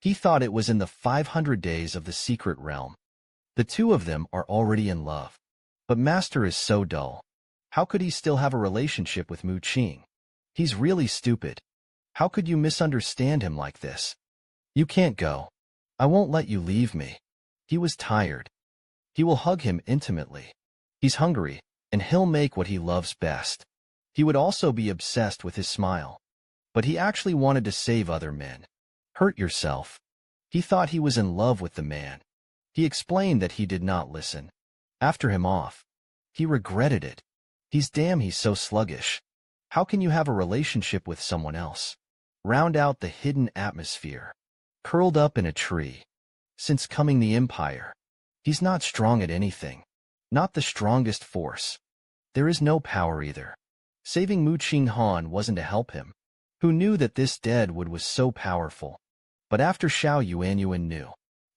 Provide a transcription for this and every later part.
He thought it was in the 500 days of the secret realm. The two of them are already in love. But Master is so dull. How could he still have a relationship with Mu Qing? He's really stupid. How could you misunderstand him like this? You can't go. I won't let you leave me. He was tired. He will hug him intimately. He's hungry, and he'll make what he loves best. He would also be obsessed with his smile. But he actually wanted to save other men. Hurt yourself. He thought he was in love with the man. He explained that he did not listen. After him off. He regretted it. He's so sluggish. How can you have a relationship with someone else? Round out the hidden atmosphere. Curled up in a tree. Since coming the Empire. He's not strong at anything. Not the strongest force. There is no power either. Saving Mu Qing Han wasn't to help him. Who knew that this deadwood was so powerful? But after Xiao Yuanyuan knew.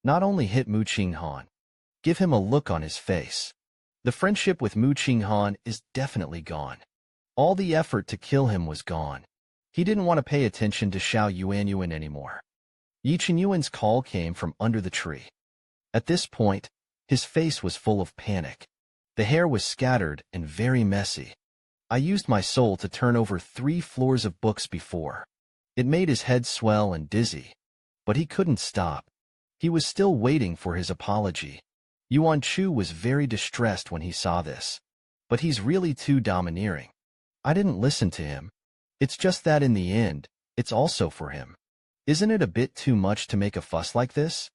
Not only hit Mu Qing Han. Give him a look on his face. The friendship with Mu Qing Han is definitely gone. All the effort to kill him was gone. He didn't want to pay attention to Xiao Yuanyuan anymore. Yi Qinyuan's call came from under the tree. At this point, his face was full of panic. The hair was scattered and very messy. I used my soul to turn over 3 floors of books before. It made his head swell and dizzy. But he couldn't stop. He was still waiting for his apology. Yuan Chu was very distressed when he saw this. But he's really too domineering. I didn't listen to him. It's just that in the end, it's also for him. Isn't it a bit too much to make a fuss like this?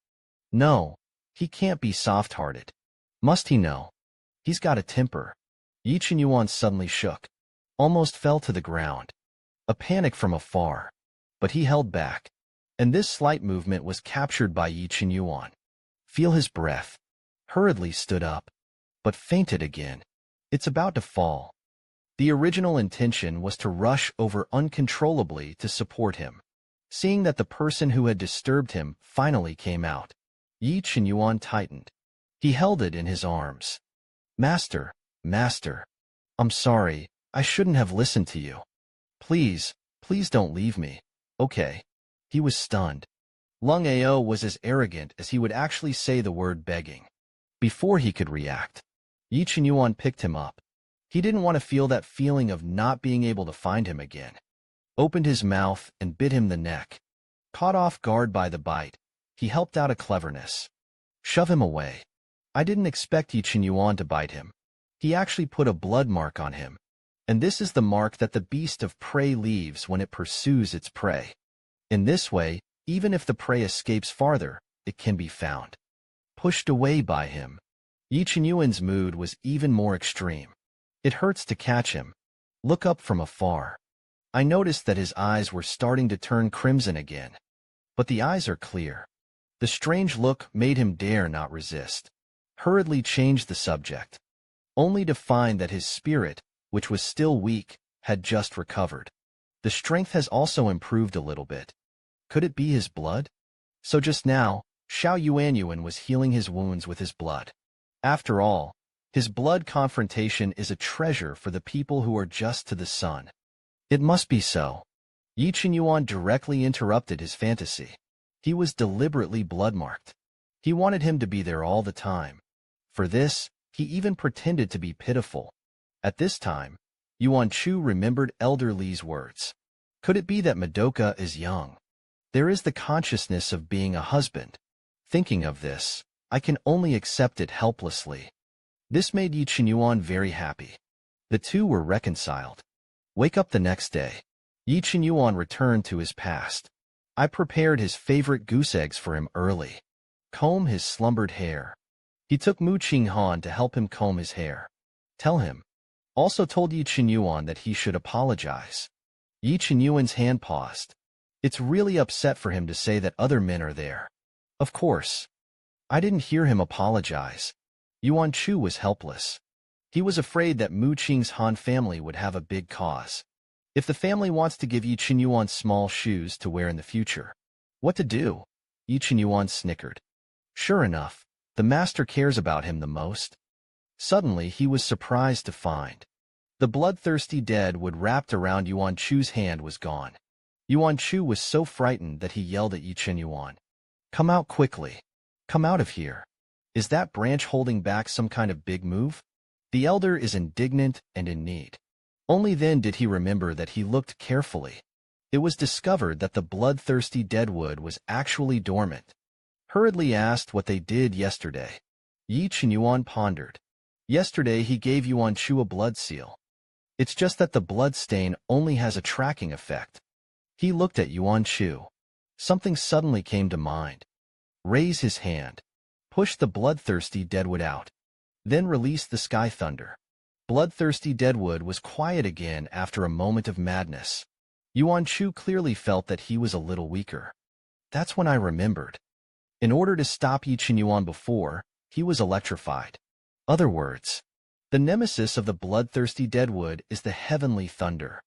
No, he can't be soft-hearted. Must he know? He's got a temper. Yi Qinyuan suddenly shook. Almost fell to the ground. A panic from afar. But he held back. And this slight movement was captured by Yi Qinyuan. Feel his breath. Hurriedly stood up. But fainted again. It's about to fall. The original intention was to rush over uncontrollably to support him. Seeing that the person who had disturbed him finally came out, Yi Qinyuan tightened. He held it in his arms. Master, Master, I'm sorry, I shouldn't have listened to you. Please, please don't leave me, okay? He was stunned. Long Ao was as arrogant as he would actually say the word begging. Before he could react, Yi Qinyuan picked him up. He didn't want to feel that feeling of not being able to find him again. Opened his mouth and bit him the neck. Caught off guard by the bite, he helped out a cleverness. Shove him away. I didn't expect Yi Qinyuan to bite him. He actually put a blood mark on him. And this is the mark that the beast of prey leaves when it pursues its prey. In this way, even if the prey escapes farther, it can be found. Pushed away by him. Yi Qinyuan's mood was even more extreme. It hurts to catch him. Look up from afar. I noticed that his eyes were starting to turn crimson again. But the eyes are clear. The strange look made him dare not resist. Hurriedly changed the subject. Only to find that his spirit, which was still weak, had just recovered. The strength has also improved a little bit. Could it be his blood? So just now, Xiao Yuanyuan was healing his wounds with his blood. After all, his blood confrontation is a treasure for the people who are just to the sun. It must be so. Yi Qinyuan directly interrupted his fantasy. He was deliberately blood-marked. He wanted him to be there all the time. For this, he even pretended to be pitiful. At this time, Yuan Chu remembered Elder Li's words. Could it be that Madoka is young? There is the consciousness of being a husband. Thinking of this, I can only accept it helplessly. This made Yi Qinyuan very happy. The two were reconciled. Wake up the next day. Yi Qinyuan returned to his past. I prepared his favorite goose eggs for him early. Comb his slumbered hair. He took Mu Qing Han to help him comb his hair. Tell him. Also told Yi Qinyuan that he should apologize. Yi Qinyuan's hand paused. It's really upset for him to say that other men are there. Of course. I didn't hear him apologize. Yuan Chu was helpless. He was afraid that Mu Qing's Han family would have a big cause. If the family wants to give Yi Qinyuan small shoes to wear in the future, what to do? Yi Qinyuan snickered. Sure enough, the master cares about him the most. Suddenly he was surprised to find the bloodthirsty deadwood wrapped around Yuan Chu's hand was gone. Yuan Chu was so frightened that he yelled at Yi Qinyuan. Come out quickly. Come out of here. Is that branch holding back some kind of big move? The elder is indignant and in need. Only then did he remember that he looked carefully. It was discovered that the bloodthirsty deadwood was actually dormant. Hurriedly asked what they did yesterday. Yi Qinyuan pondered. Yesterday he gave Yuan Chu a blood seal. It's just that the blood stain only has a tracking effect. He looked at Yuan Chu. Something suddenly came to mind. Raise his hand. Push the bloodthirsty deadwood out. Then release the sky thunder. Bloodthirsty deadwood was quiet again after a moment of madness. Yuan Chu clearly felt that he was a little weaker. That's when I remembered. In order to stop Yi Qinyuan before, he was electrified. Other words, the nemesis of the bloodthirsty deadwood is the heavenly thunder.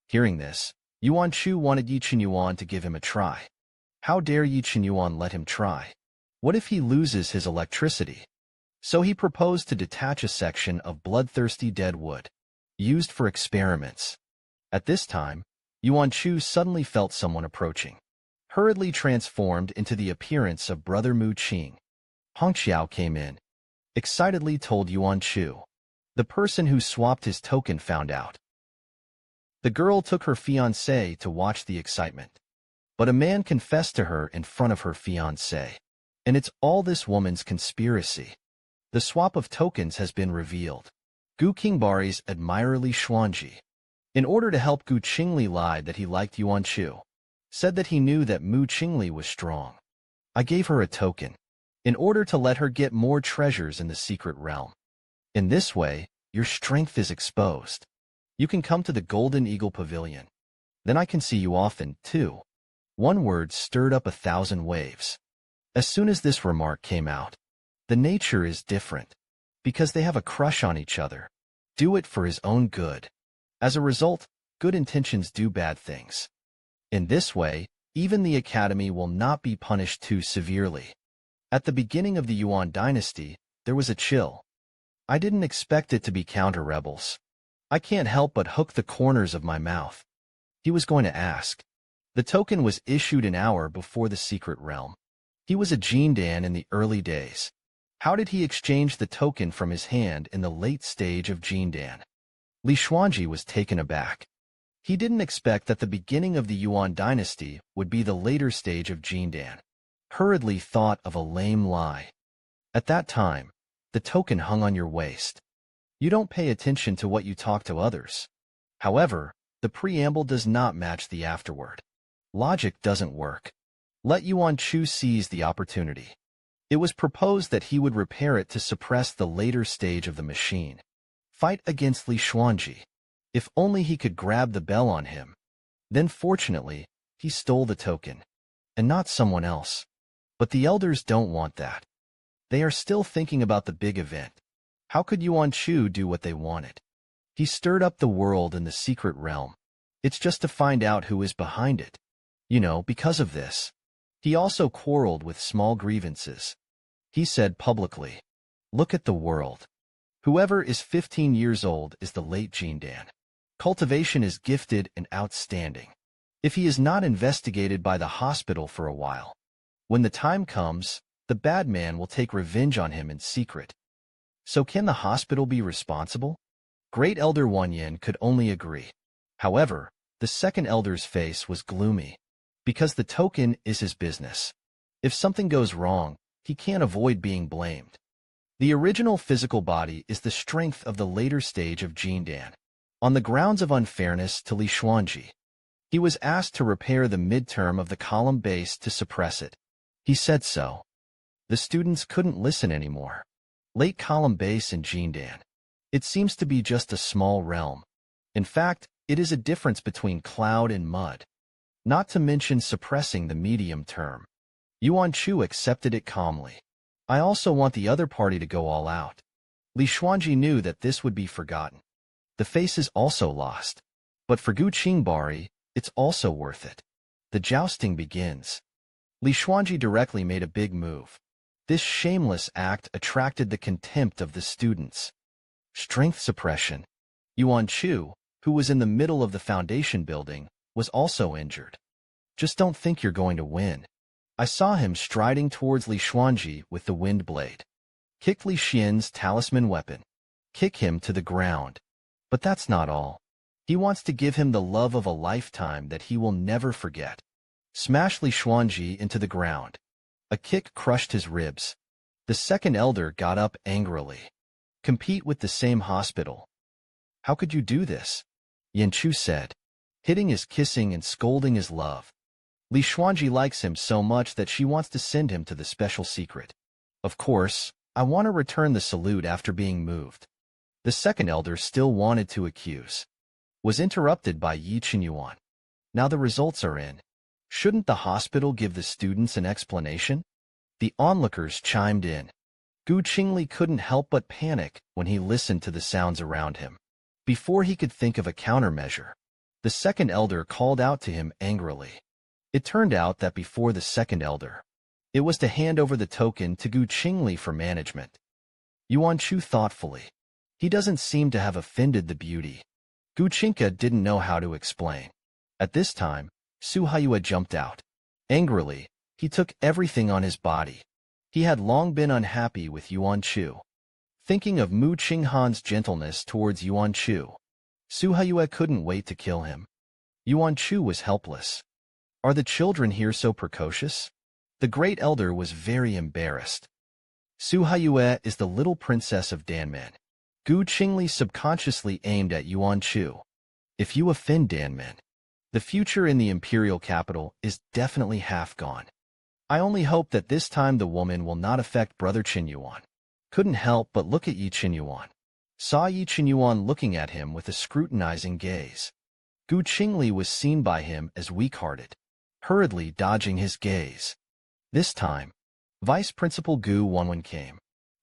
Hearing this, Yuan Chu wanted Yi Qinyuan to give him a try. How dare Yi Qinyuan let him try? What if he loses his electricity? So he proposed to detach a section of bloodthirsty deadwood, used for experiments. At this time, Yuan Chu suddenly felt someone approaching. Hurriedly transformed into the appearance of Brother Mu Qing. Hongqiao came in. Excitedly told Yuan Chu. The person who swapped his token found out. The girl took her fiancé to watch the excitement. But a man confessed to her in front of her fiancé. And it's all this woman's conspiracy. The swap of tokens has been revealed. Gu Qingbari's admirer Li Xuanji. In order to help Gu Qingli lied that he liked Yuan Chu. Said that he knew that Mu Qingli was strong. I gave her a token. In order to let her get more treasures in the secret realm. In this way, your strength is exposed. You can come to the Golden Eagle Pavilion. Then I can see you often, too. One word stirred up 1,000 waves. As soon as this remark came out, the nature is different. Because they have a crush on each other. Do it for his own good. As a result, good intentions do bad things. In this way, even the academy will not be punished too severely. At the beginning of the Yuan dynasty, there was a chill. I didn't expect it to be counter-rebels. I can't help but hook the corners of my mouth. He was going to ask. The token was issued an hour before the secret realm. He was a Jindan in the early days. How did he exchange the token from his hand in the late stage of Jindan? Li Xuanji was taken aback. He didn't expect that the beginning of the Yuan dynasty would be the later stage of Jindan. Hurriedly thought of a lame lie. At that time, the token hung on your waist. You don't pay attention to what you talk to others. However, the preamble does not match the afterword. Logic doesn't work. Let Yuan Chu seize the opportunity. It was proposed that he would repair it to suppress the later stage of the machine. Fight against Li Xuanji. If only he could grab the bell on him. Then fortunately, he stole the token. And not someone else. But the elders don't want that. They are still thinking about the big event. How could Yuan Chu do what they wanted? He stirred up the world in the secret realm. It's just to find out who is behind it. You know, because of this. He also quarreled with small grievances. He said publicly, look at the world. Whoever is 15 years old is the late Jindan. Cultivation is gifted and outstanding. If he is not investigated by the hospital for a while, when the time comes, the bad man will take revenge on him in secret. So can the hospital be responsible? Great Elder Wanyan could only agree. However, the second elder's face was gloomy. Because the token is his business. If something goes wrong, he can't avoid being blamed. The original physical body is the strength of the later stage of Jindan. On the grounds of unfairness to Li Xuanji, he was asked to repair the midterm of the column base to suppress it. He said so. The students couldn't listen anymore. Late column base in Jindan. It seems to be just a small realm. In fact, it is a difference between cloud and mud. Not to mention suppressing the medium term. Yuan Chu accepted it calmly. I also want the other party to go all out. Li Xuanji knew that this would be forgotten. The face is also lost. But for Gu Qingbari, it's also worth it. The jousting begins. Li Xuanji directly made a big move. This shameless act attracted the contempt of the students. Strength suppression. Yuan Chu, who was in the middle of the foundation building, was also injured. Just don't think you're going to win. I saw him striding towards Li Xuanji with the wind blade. Kick Li Xian's talisman weapon. Kick him to the ground. But that's not all. He wants to give him the love of a lifetime that he will never forget. Smash Li Xuanji into the ground. A kick crushed his ribs. The second elder got up angrily. Compete with the same hospital. How could you do this? Yan Chu said. Hitting is kissing and scolding is love. Li Xuanji likes him so much that she wants to send him to the special secret. Of course, I want to return the salute after being moved. The second elder still wanted to accuse. Was interrupted by Yi Qinyuan. Now the results are in. Shouldn't the hospital give the students an explanation? The onlookers chimed in. Gu Qingli couldn't help but panic when he listened to the sounds around him. Before he could think of a countermeasure, the second elder called out to him angrily. It turned out that before the second elder, it was to hand over the token to Gu Qingli for management. Yuan Chu thoughtfully. He doesn't seem to have offended the beauty. Gu Qingka didn't know how to explain. At this time, Su Haiyue jumped out. Angrily, he took everything on his body. He had long been unhappy with Yuan Chu. Thinking of Mu Qinghan's gentleness towards Yuan Chu, Su Haiyue couldn't wait to kill him. Yuan Chu was helpless. Are the children here so precocious? The great elder was very embarrassed. Su Haiyue is the little princess of Danmen. Gu Qingli subconsciously aimed at Yuan Chu. If you offend Danmen, the future in the imperial capital is definitely half gone. I only hope that this time the woman will not affect Brother Qinyuan. Couldn't help but look at Yi Qinyuan. Saw Yi Qinyuan looking at him with a scrutinizing gaze. Gu Qingli was seen by him as weak-hearted, hurriedly dodging his gaze. This time, Vice Principal Gu Wanwen came.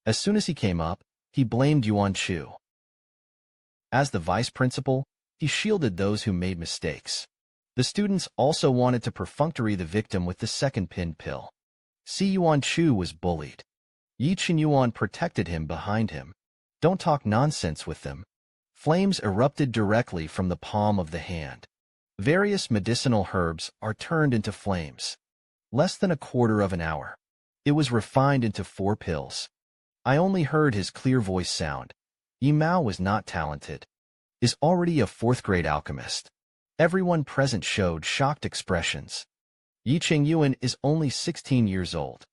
As soon as he came up, he blamed Yuan Chu. As the vice principal, he shielded those who made mistakes. The students also wanted to perfunctory the victim with the second pin pill. Si Yuan Chu was bullied. Yi Qinyuan protected him behind him. Don't talk nonsense with them. Flames erupted directly from the palm of the hand. Various medicinal herbs are turned into flames. Less than a quarter of an hour. It was refined into 4 pills. I only heard his clear voice sound. Yi Mao was not talented. Is already a 4th-grade alchemist. Everyone present showed shocked expressions. Yi Qingyuan is only 16 years old.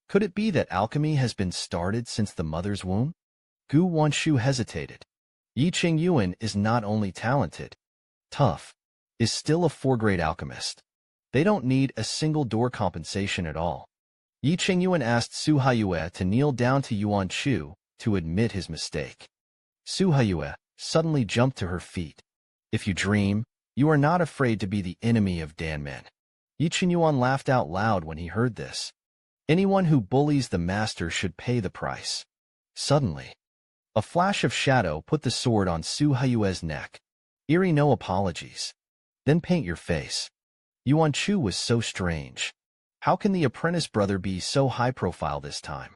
Could it be that alchemy has been started since the mother's womb? Gu Wanshu hesitated. Yi Qingyuan is not only talented, tough, is still a 4th-grade alchemist. They don't need a single door compensation at all. Yi Qingyuan asked Su Haiyue to kneel down to Yuan Chu to admit his mistake. Su Haiyue suddenly jumped to her feet. If you dream, you are not afraid to be the enemy of Danmen. Yi Qinyuan laughed out loud when he heard this. Anyone who bullies the master should pay the price. Suddenly, a flash of shadow put the sword on Su Haiyue's neck. Eerie no apologies. Then paint your face. Yuan Chu was so strange. How can the apprentice brother be so high profile this time?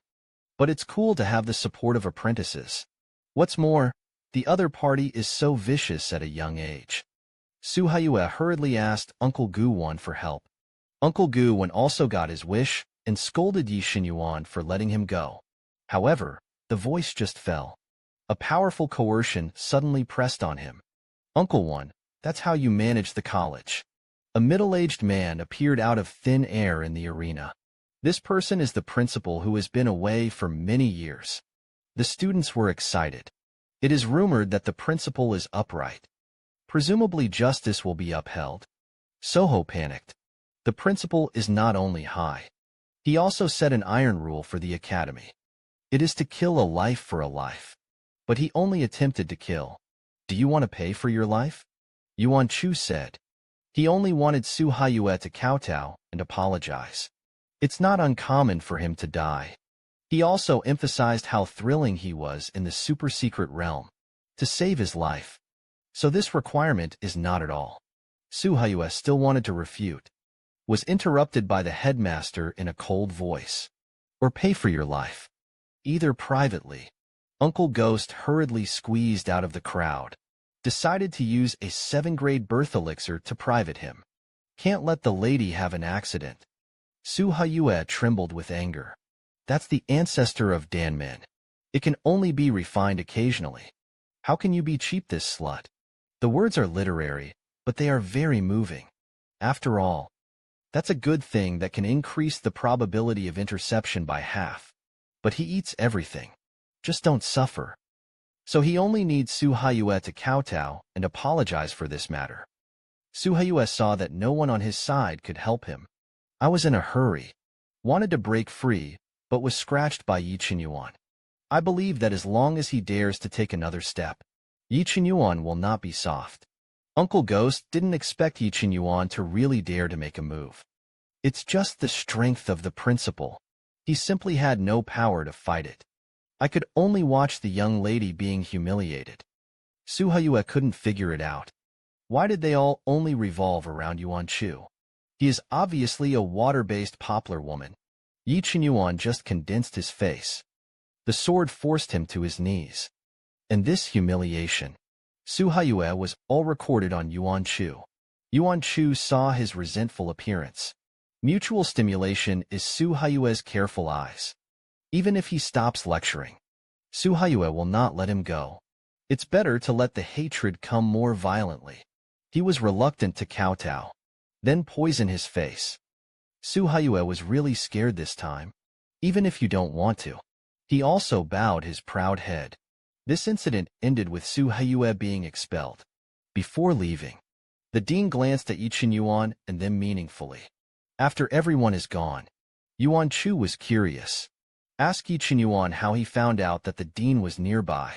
But it's cool to have the support of apprentices. What's more, the other party is so vicious at a young age. Su Haiyue hurriedly asked Uncle Gu Wan for help. Uncle Gu Wan also got his wish and scolded Yi Qinyuan for letting him go. However, the voice just fell. A powerful coercion suddenly pressed on him. Uncle Wan, that's how you manage the college. A middle-aged man appeared out of thin air in the arena. This person is the principal who has been away for many years. The students were excited. It is rumored that the principal is upright. Presumably justice will be upheld. Soho panicked. The principal is not only high. He also set an iron rule for the academy. It is to kill a life for a life. But he only attempted to kill. Do you want to pay for your life? Yuan Chu said. He only wanted Su Haiyue to kowtow and apologize. It's not uncommon for him to die. He also emphasized how thrilling he was in the super-secret realm, to save his life. So this requirement is not at all. Su Haiyue still wanted to refute, was interrupted by the headmaster in a cold voice. Or pay for your life. Either privately. Uncle Ghost hurriedly squeezed out of the crowd. Decided to use a 7th-grade birth elixir to private him. Can't let the lady have an accident. Su Haiyue trembled with anger. That's the ancestor of Danmin. It can only be refined occasionally. How can you be cheap, this slut? The words are literary, but they are very moving. After all, that's a good thing that can increase the probability of interception by half. But he eats everything. Just don't suffer. So he only needs Su Haiyue to kowtow and apologize for this matter. Su Haiyue saw that no one on his side could help him. I was in a hurry. Wanted to break free, but was scratched by Yi Qinyuan. I believe that as long as he dares to take another step, Yi Qinyuan will not be soft. Uncle Ghost didn't expect Yi Qinyuan to really dare to make a move. It's just the strength of the principle. He simply had no power to fight it. I could only watch the young lady being humiliated. Su Haiyue couldn't figure it out. Why did they all only revolve around Yuan Chu? He is obviously a water-based poplar woman. Yi Qinyuan just condensed his face. The sword forced him to his knees. And this humiliation, Su Haiyue, was all recorded on Yuan Chu. Yuan Chu saw his resentful appearance. Mutual stimulation is Su Haiyue's careful eyes. Even if he stops lecturing, Su Haiyue will not let him go. It's better to let the hatred come more violently. He was reluctant to kowtow, then poison his face. Su Haiyue was really scared this time, even if you don't want to. He also bowed his proud head. This incident ended with Su Haiyue being expelled. Before leaving, the dean glanced at Yi Qinyuan and then meaningfully. After everyone is gone, Yuan Chu was curious. Ask Yi Qinyuan how he found out that the dean was nearby,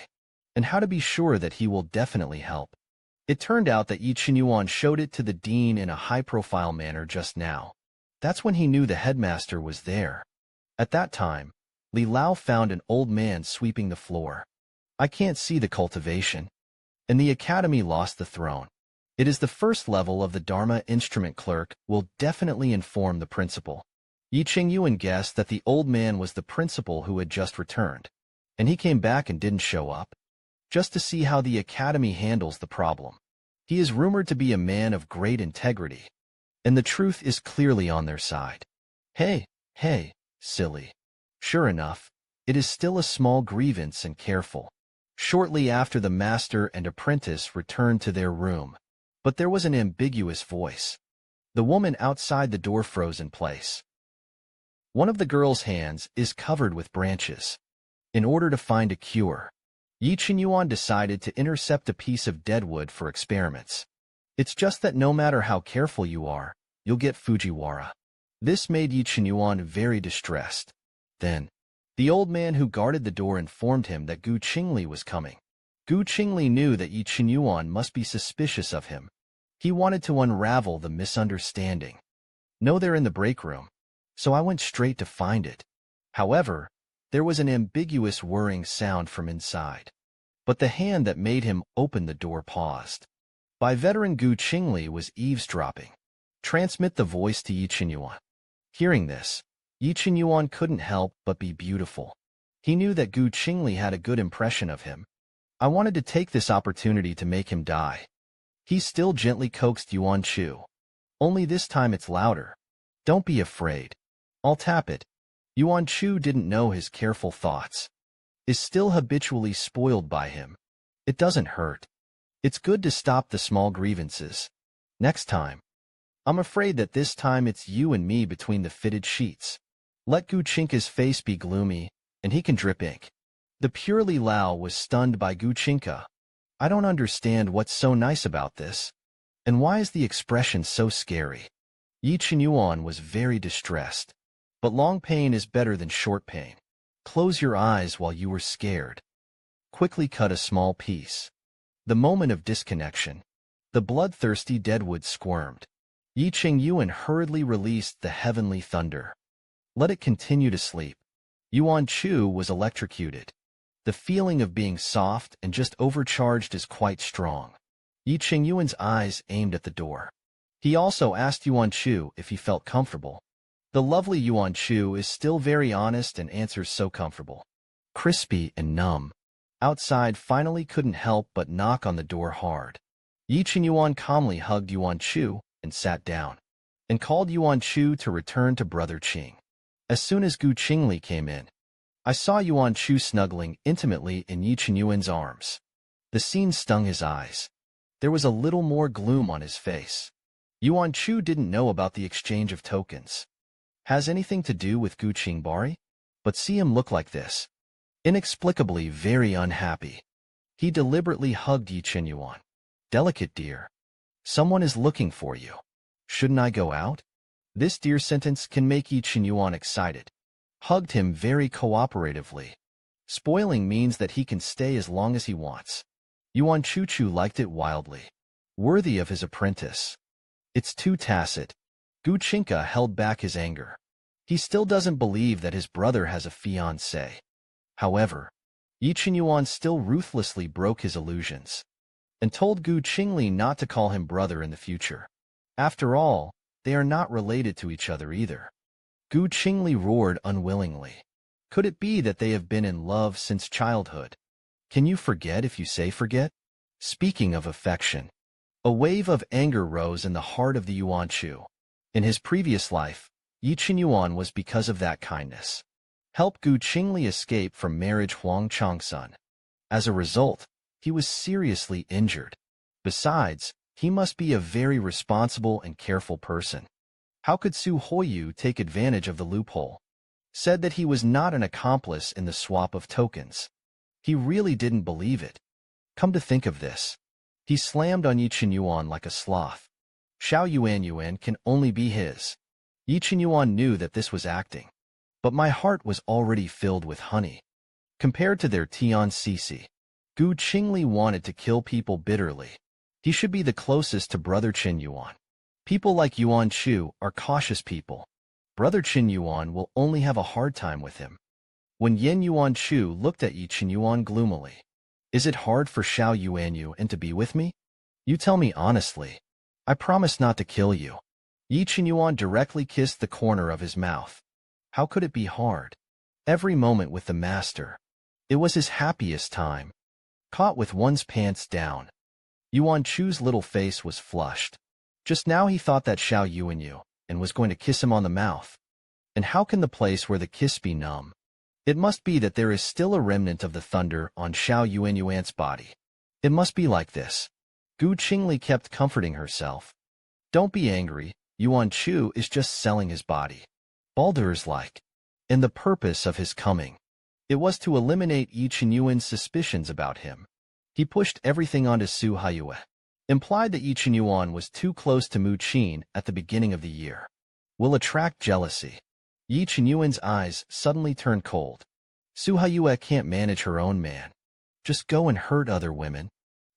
and how to be sure that he will definitely help. It turned out that Yi Qinyuan showed it to the dean in a high-profile manner just now. That's when he knew the headmaster was there. At that time, Li Lao found an old man sweeping the floor. I can't see the cultivation. And the academy lost the throne. It is the first level of the Dharma instrument clerk will definitely inform the principal. Yi Qingyuan guessed that the old man was the principal who had just returned, and he came back and didn't show up, just to see how the academy handles the problem. He is rumored to be a man of great integrity, and the truth is clearly on their side. Hey, silly. Sure enough, it is still a small grievance and careful. Shortly after, the master and apprentice returned to their room, but there was an ambiguous voice. The woman outside the door froze in place. One of the girl's hands is covered with branches. In order to find a cure, Yi Qinyuan decided to intercept a piece of deadwood for experiments. It's just that no matter how careful you are, you'll get Fujiwara. This made Yi Qinyuan very distressed. Then, the old man who guarded the door informed him that Gu Qingli was coming. Gu Qingli knew that Yi Qinyuan must be suspicious of him. He wanted to unravel the misunderstanding. No, they're in the break room, so I went straight to find it. However, there was an ambiguous whirring sound from inside. But the hand that made him open the door paused. By veteran Gu Qingli was eavesdropping. Transmit the voice to Yi Qinyuan. Hearing this, Yi Qinyuan couldn't help but be beautiful. He knew that Gu Qingli had a good impression of him. I wanted to take this opportunity to make him die. He still gently coaxed Yuan Chu. Only this time it's louder. Don't be afraid. I'll tap it. Yuan Chu didn't know his careful thoughts. Is still habitually spoiled by him. It doesn't hurt. It's good to stop the small grievances. Next time. I'm afraid that this time it's you and me between the fitted sheets. Let Gu Chinka's face be gloomy, and he can drip ink. The pure Li Lao was stunned by Gu Chinka. I don't understand what's so nice about this. And why is the expression so scary? Yi Qinyuan was very distressed. But long pain is better than short pain. Close your eyes while you were scared. Quickly cut a small piece. The moment of disconnection. The bloodthirsty deadwood squirmed. Yi Qingyuan hurriedly released the heavenly thunder. Let it continue to sleep. Yuan Chu was electrocuted. The feeling of being soft and just overcharged is quite strong. Yi Qingyuan's eyes aimed at the door. He also asked Yuan Chu if he felt comfortable. The lovely Yuan Chu is still very honest and answers so comfortable. Crispy and numb. Outside finally couldn't help but knock on the door hard. Yi Qinyuan calmly hugged Yuan Chu and sat down. and called Yuan Chu to return to Brother Qing. As soon as Gu Qingli came in, I saw Yuan Chu snuggling intimately in Yi Qinyuan's arms. The scene stung his eyes. There was a little more gloom on his face. Yuan Chu didn't know about the exchange of tokens. Has anything to do with Gu Qingbari? But see him look like this. Inexplicably very unhappy. He deliberately hugged Yi Qinyuan. Delicate dear. Someone is looking for you. Shouldn't I go out? This dear sentence can make Yi Qinyuan excited. Hugged him very cooperatively. Spoiling means that he can stay as long as he wants. Yuan Chu liked it wildly. Worthy of his apprentice. It's too tacit. Gu Qingka held back his anger. He still doesn't believe that his brother has a fiancée. However, Yi Qinyuan still ruthlessly broke his illusions and told Gu Qingli not to call him brother in the future. After all, they are not related to each other either. Gu Qingli roared unwillingly. Could it be that they have been in love since childhood? Can you forget if you say forget? Speaking of affection, a wave of anger rose in the heart of the Yuan Chu. In his previous life, Yi Qinyuan was because of that kindness. Help Gu Qingli escape from marriage Huang Changsun. As a result, he was seriously injured. Besides, he must be a very responsible and careful person. How could Su Huoyu take advantage of the loophole? Said that he was not an accomplice in the swap of tokens. He really didn't believe it. Come to think of this. He slammed on Yi Qinyuan like a sloth. Xiao Yuan can only be his. Yi Qinyuan knew that this was acting. But my heart was already filled with honey. Compared to their Tian Sisi, Gu Qingli wanted to kill people bitterly. He should be the closest to Brother Qin Yuan. People like Yuan Chu are cautious people. Brother Qin Yuan will only have a hard time with him. When Yin Yuan Chu looked at Yi Qinyuan gloomily, is it hard for Xiao Yuan to be with me? You tell me honestly. I promise not to kill you. Yi Qinyuan directly kissed the corner of his mouth. How could it be hard? Every moment with the master. It was his happiest time. Caught with one's pants down. Yuan Chu's little face was flushed. Just now he thought that Xiao Yuanyu and was going to kiss him on the mouth. And how can the place where the kiss be numb? It must be that there is still a remnant of the thunder on Xiao Yuanyuan's body. It must be like this. Gu Qingli kept comforting herself. Don't be angry, Yuan Chu is just selling his body. Baldur's like. And the purpose of his coming. It was to eliminate Yi Qinyuan's suspicions about him. He pushed everything onto Su Haiyue. Implied that Yi Qinyuan was too close to Mu Qin at the beginning of the year. Will attract jealousy. Yi Qinyuan's eyes suddenly turned cold. Su Haiyue can't manage her own man. Just go and hurt other women.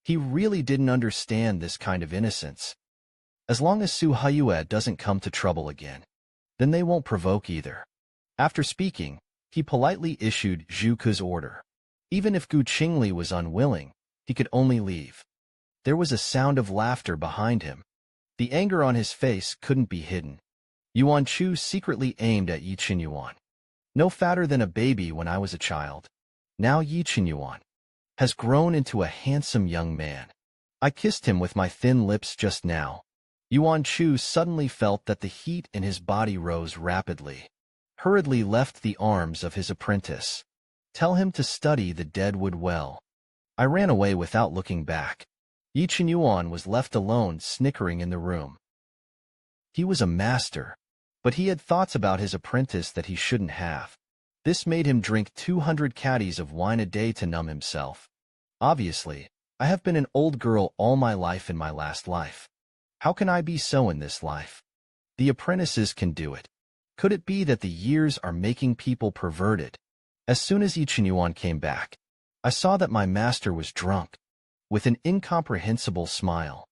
He really didn't understand this kind of innocence. As long as Su Haiyue doesn't come to trouble again, then they won't provoke either. After speaking, he politely issued Zhu Ke's order. Even if Gu Qingli was unwilling, he could only leave. There was a sound of laughter behind him. The anger on his face couldn't be hidden. Yuan Chu secretly aimed at Yi Qinyuan. No fatter than a baby when I was a child. Now Yi Qinyuan has grown into a handsome young man. I kissed him with my thin lips just now. Yuan Chu suddenly felt that the heat in his body rose rapidly. Hurriedly left the arms of his apprentice. Tell him to study the deadwood well. I ran away without looking back. Yi Qinyuan was left alone snickering in the room. He was a master, but he had thoughts about his apprentice that he shouldn't have. This made him drink 200 caddies of wine a day to numb himself. Obviously, I have been an old girl all my life in my last life. How can I be so in this life? The apprentices can do it. Could it be that the years are making people perverted? As soon as Yi Qinyuan came back, I saw that my master was drunk. With an incomprehensible smile,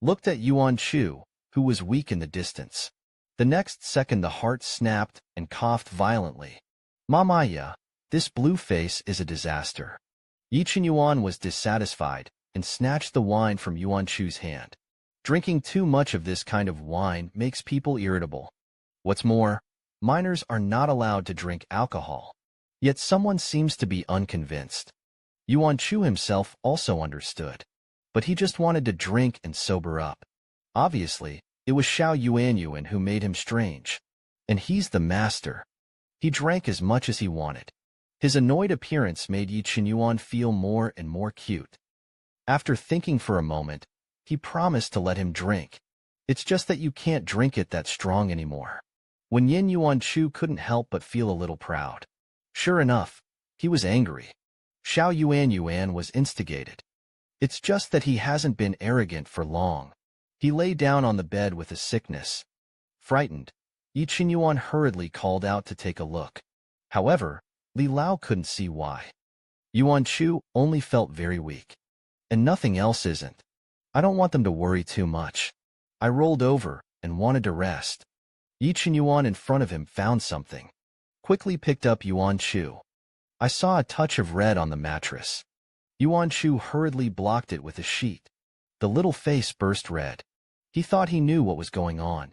looked at Yuan Chu, who was weak in the distance. The next second the heart snapped and coughed violently. Mamaya, this blue face is a disaster. Yi Qinyuan was dissatisfied and snatched the wine from Yuan Chu's hand. Drinking too much of this kind of wine makes people irritable. What's more, minors are not allowed to drink alcohol. Yet someone seems to be unconvinced. Yuan Chu himself also understood. But he just wanted to drink and sober up. Obviously, It was Xiao Yuanyuan who made him strange. And he's the master. He drank as much as he wanted. His annoyed appearance made Yi Qinyuan feel more and more cute. After thinking for a moment, he promised to let him drink. It's just that you can't drink it that strong anymore. When Yin Yuanchu couldn't help but feel a little proud. Sure enough, he was angry. Xiao Yuanyuan was instigated. It's just that he hasn't been arrogant for long. He lay down on the bed with a sickness. Frightened, Yi Qinyuan hurriedly called out to take a look. However, Li Lao couldn't see why. Yuanchu only felt very weak. And nothing else isn't. I don't want them to worry too much. I rolled over and wanted to rest. Yi Qinyuan in front of him found something. Quickly picked up Yuanchu. I saw a touch of red on the mattress. Yuanchu hurriedly blocked it with a sheet. The little face burst red. He thought he knew what was going on.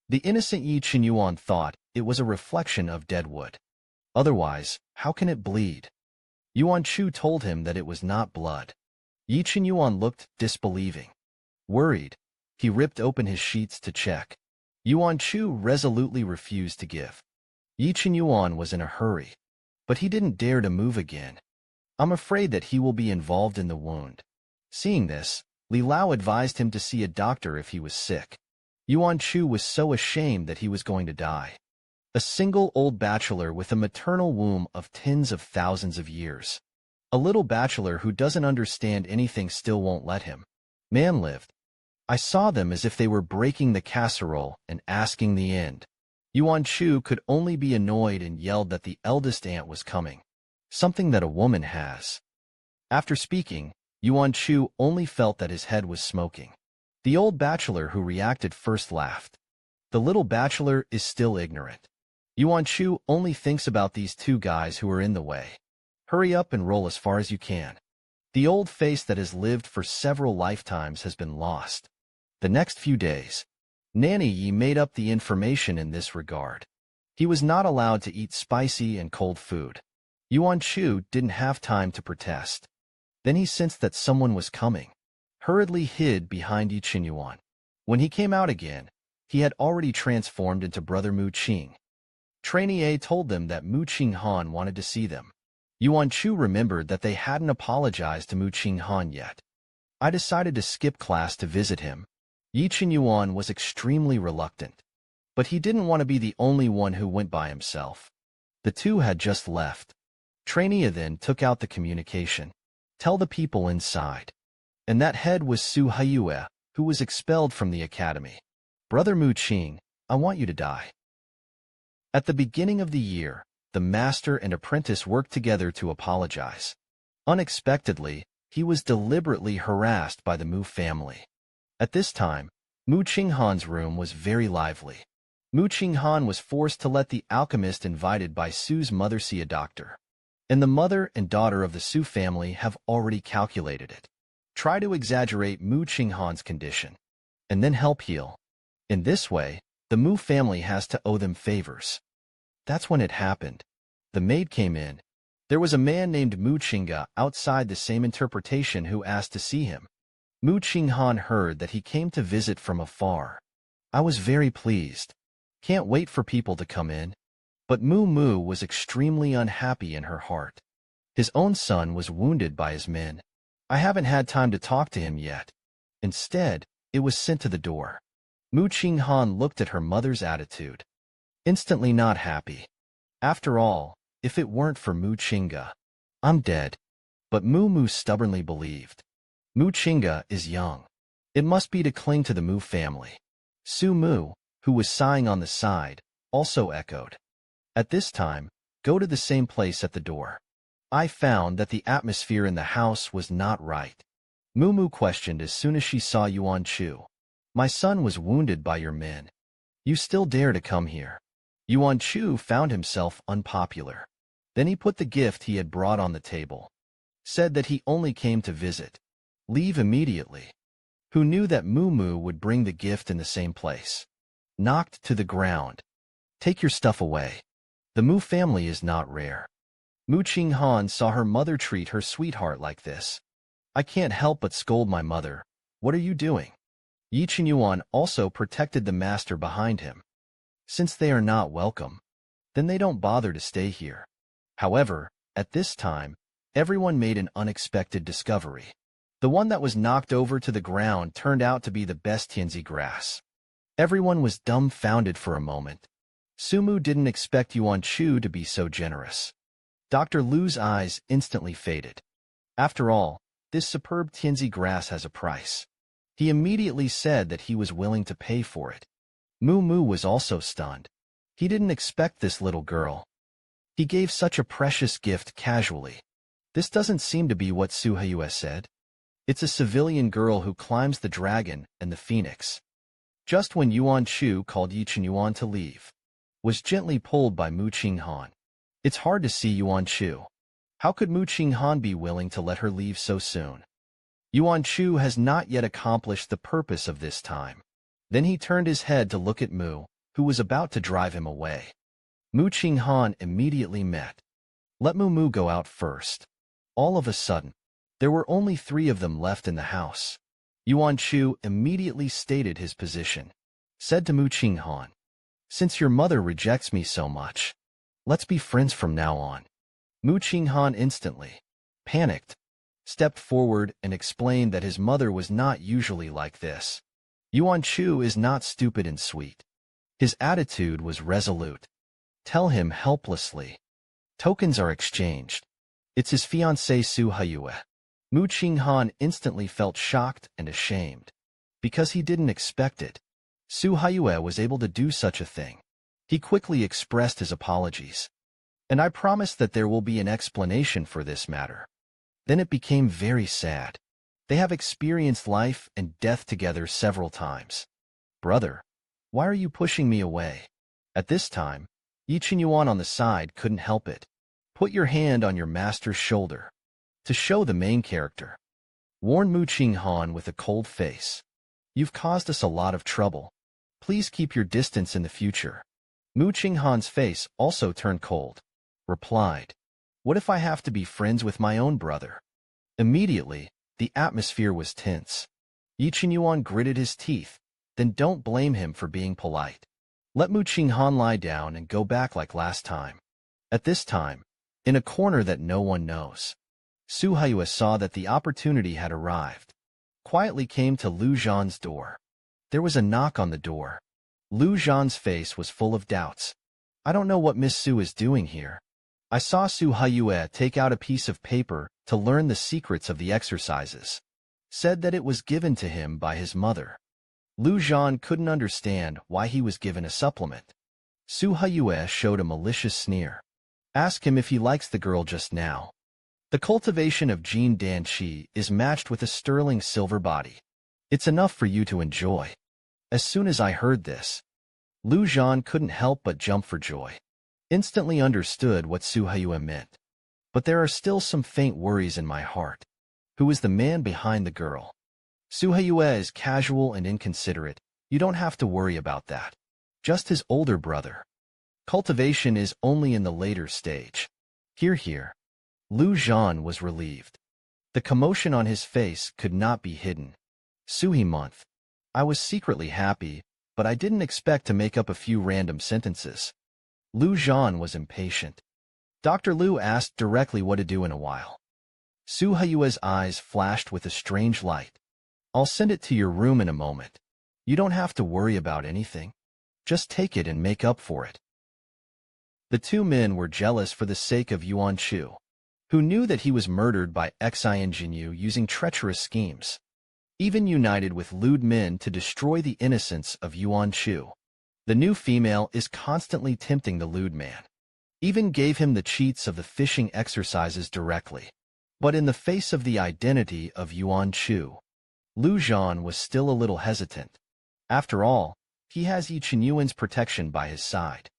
The innocent Yi Qinyuan thought it was a reflection of dead wood. Otherwise, how can it bleed? Yuanchu told him that it was not blood. Yi Qinyuan looked disbelieving. Worried, he ripped open his sheets to check. Yuanchu resolutely refused to give. Yi Qinyuan was in a hurry, but he didn't dare to move again. I'm afraid that he will be involved in the wound. Seeing this, Li Lao advised him to see a doctor if he was sick. Yuanchu was so ashamed that he was going to die. A single old bachelor with a maternal womb of tens of thousands of years. A little bachelor who doesn't understand anything still won't let him. Man lived. I saw them as if they were breaking the casserole and asking the end. Yuanchu could only be annoyed and yelled that the eldest aunt was coming. Something that a woman has. After speaking, Yuanchu only felt that his head was smoking. The old bachelor who reacted first laughed. The little bachelor is still ignorant. Yuanchu only thinks about these two guys who are in the way. Hurry up and roll as far as you can. The old face that has lived for several lifetimes has been lost. The next few days, Nanny Yi made up the information in this regard. He was not allowed to eat spicy and cold food. Yuanchu didn't have time to protest. Then he sensed that someone was coming. Hurriedly hid behind Yi Qinyuan. When he came out again, he had already transformed into Brother Mu Qing. Trainee A told them that Mu Qing Han wanted to see them. Yuanchu remembered that they hadn't apologized to Mu Qing Han yet. I decided to skip class to visit him. Yi Qinyuan was extremely reluctant. But he didn't want to be the only one who went by himself. The two had just left. Trainee A then took out the communication. Tell the people inside. And that head was Su Haiyue, who was expelled from the academy. Brother Mu Qing, I want you to die. At the beginning of the year, the master and apprentice worked together to apologize. Unexpectedly, he was deliberately harassed by the Mu family. At this time, Mu Qinghan's room was very lively. Mu Qinghan was forced to let the alchemist invited by Su's mother see a doctor. And the mother and daughter of the Su family have already calculated it. Try to exaggerate Mu Qinghan's condition, and then help heal. In this way, the Mu family has to owe them favors. That's when it happened. The maid came in. There was a man named Mu Qingga outside the same interpretation who asked to see him. Mu Qinghan heard that he came to visit from afar. I was very pleased. Can't wait for people to come in. But Mu Mu was extremely unhappy in her heart. His own son was wounded by his men. I haven't had time to talk to him yet. Instead, it was sent to the door. Mu Qinghan looked at her mother's attitude. Instantly not happy. After all, if it weren't for Mu Qingga, I'm dead. But Mu Mu stubbornly believed. Mu Qingga is young. It must be to cling to the Mu family. Su Mu, who was sighing on the side, also echoed. At this time, go to the same place at the door. I found that the atmosphere in the house was not right. Mu Mu questioned as soon as she saw Yuanchu. My son was wounded by your men. You still dare to come here. Yuanchu found himself unpopular. Then he put the gift he had brought on the table. Said that he only came to visit. Leave immediately. Who knew that Mu Mu would bring the gift in the same place? Knocked to the ground. Take your stuff away. The Mu family is not rare. Mu Qinghan saw her mother treat her sweetheart like this. I can't help but scold my mother. What are you doing? Yi Qinyuan also protected the master behind him. Since they are not welcome, then they don't bother to stay here. However, at this time, everyone made an unexpected discovery. The one that was knocked over to the ground turned out to be the best Tianzi grass. Everyone was dumbfounded for a moment. Sumu didn't expect Yuan Chu to be so generous. Dr. Lu's eyes instantly faded. After all, this superb Tianzi grass has a price. He immediately said that he was willing to pay for it. Mu Mu was also stunned. He didn't expect this little girl. He gave such a precious gift casually. This doesn't seem to be what Su Haiyue said. It's a civilian girl who climbs the dragon and the phoenix. Just when Yuan Chu called Yi Qinyuan to leave, was gently pulled by Mu Qinghan. It's hard to see Yuan Chu. How could Mu Qinghan be willing to let her leave so soon? Yuan Chu has not yet accomplished the purpose of this time. Then he turned his head to look at Mu, who was about to drive him away. Mu Qinghan immediately met. Let Mu Mu go out first. All of a sudden, there were only 3 of them left in the house. Yuan Chu immediately stated his position. Said to Mu Qinghan, "Since your mother rejects me so much, let's be friends from now on." Mu Qinghan instantly panicked, stepped forward and explained that his mother was not usually like this. Yuan Chu is not stupid and sweet. His attitude was resolute. Tell him helplessly. Tokens are exchanged. It's his fiancée Su Haiyue. Mu Qinghan instantly felt shocked and ashamed. Because he didn't expect it. Su Haiyue was able to do such a thing. He quickly expressed his apologies. And I promise that there will be an explanation for this matter. Then it became very sad. They have experienced life and death together several times. Brother, why are you pushing me away? At this time, Yi Qinyuan on the side couldn't help it. Put your hand on your master's shoulder. To show the main character. Warned Mu Qinghan with a cold face. You've caused us a lot of trouble. Please keep your distance in the future. Mu Qinghan's face also turned cold. Replied, what if I have to be friends with my own brother? Immediately, the atmosphere was tense. Yi Qinyuan gritted his teeth. Then don't blame him for being polite. Let Mu Qinghan lie down and go back like last time. At this time, in a corner that no one knows, Su Haiyue saw that the opportunity had arrived. Quietly came to Lu Zhan's door. There was a knock on the door. Lu Zhan's face was full of doubts. I don't know what Miss Su is doing here. I saw Su Haiyue take out a piece of paper to learn the secrets of the exercises. Said that it was given to him by his mother. Lu Zhan couldn't understand why he was given a supplement. Su Haiyue showed a malicious sneer. Ask him if he likes the girl just now. The cultivation of Jin Dan Qi is matched with a sterling silver body. It's enough for you to enjoy. As soon as I heard this, Lu Zhan couldn't help but jump for joy. Instantly understood what Su Haiyue meant. But there are still some faint worries in my heart. Who is the man behind the girl? Su Haiyue is casual and inconsiderate. You don't have to worry about that. Just his older brother. Cultivation is only in the later stage. Here. Lu Zhan was relieved. The commotion on his face could not be hidden. Suhi month. I was secretly happy, but I didn't expect to make up a few random sentences. Lu Zhan was impatient. Dr. Lu asked directly what to do in a while. Su Haiyue's eyes flashed with a strange light. I'll send it to your room in a moment. You don't have to worry about anything. Just take it and make up for it. The 2 men were jealous for the sake of Yuan Chu, who knew that he was murdered by Xian Jinyu using treacherous schemes. Even united with lewd men to destroy the innocence of Yuan Chu. The new female is constantly tempting the lewd man. Even gave him the cheats of the fishing exercises directly. But in the face of the identity of Yuan Chu, Lu Zhan was still a little hesitant. After all, he has Yi Qinyuan's protection by his side.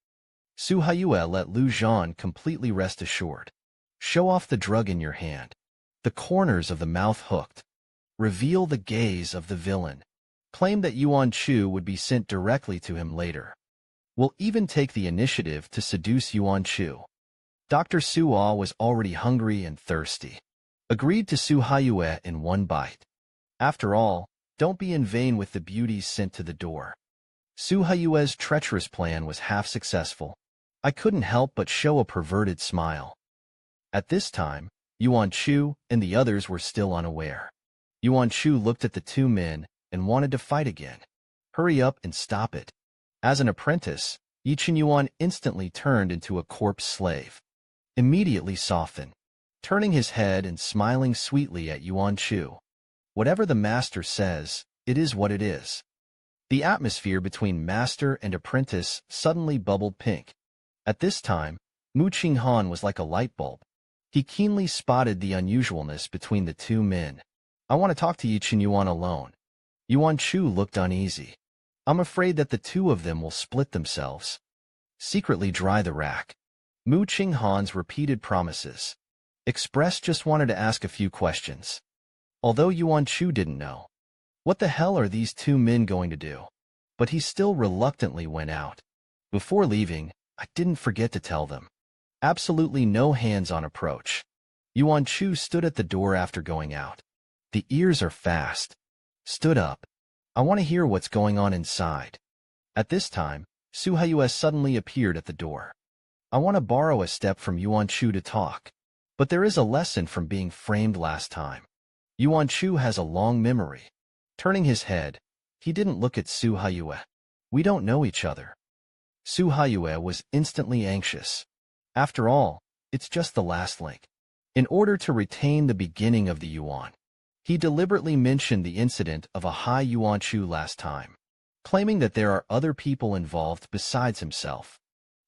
Su Haiyue let Lu Zhan completely rest assured. Show off the drug in your hand. The corners of the mouth hooked. Reveal the gaze of the villain. Claim that Yuan Chu would be sent directly to him later. Will even take the initiative to seduce Yuan Chu. Dr. Suo was already hungry and thirsty. Agreed to Su Haiyue in one bite. After all, Don't be in vain with the beauties sent to the door. Su Haiyue's treacherous plan was half successful. I couldn't help but show a perverted smile. At this time, Yuan Chu and the others were still unaware. Yuan Chu looked at the two men and wanted to fight again. Hurry up and stop it. As an apprentice, Yi Chen Yuan instantly turned into a corpse slave. Immediately softened, turning his head and smiling sweetly at Yuan Chu. Whatever the master says, it is what it is. The atmosphere between master and apprentice suddenly bubbled pink. At this time, Mu Qinghan was like a light bulb. He keenly spotted the unusualness between the two men. I want to talk to Yi Chen Yuan alone. Yuan Chu looked uneasy. I'm afraid that the two of them will split themselves. Secretly dry the rack. Mu Qinghan's repeated promises. Express just wanted to ask a few questions. Although Yuan Chu didn't know. What the hell are these two men going to do? But he still reluctantly went out. Before leaving, I didn't forget to tell them. Absolutely no hands-on approach. Yuan Chu stood at the door after going out. The ears are fast. Stood up. I want to hear what's going on inside. At this time, Su Haiyue suddenly appeared at the door. I want to borrow a step from Yuan Chu to talk. But there is a lesson from being framed last time. Yuan Chu has a long memory. Turning his head, he didn't look at Su Haiyue. We don't know each other. Su Haiyue was instantly anxious. After all, it's just the last link. In order to retain the beginning of the Yuan, he deliberately mentioned the incident of a high Yuan Chu last time, claiming that there are other people involved besides himself.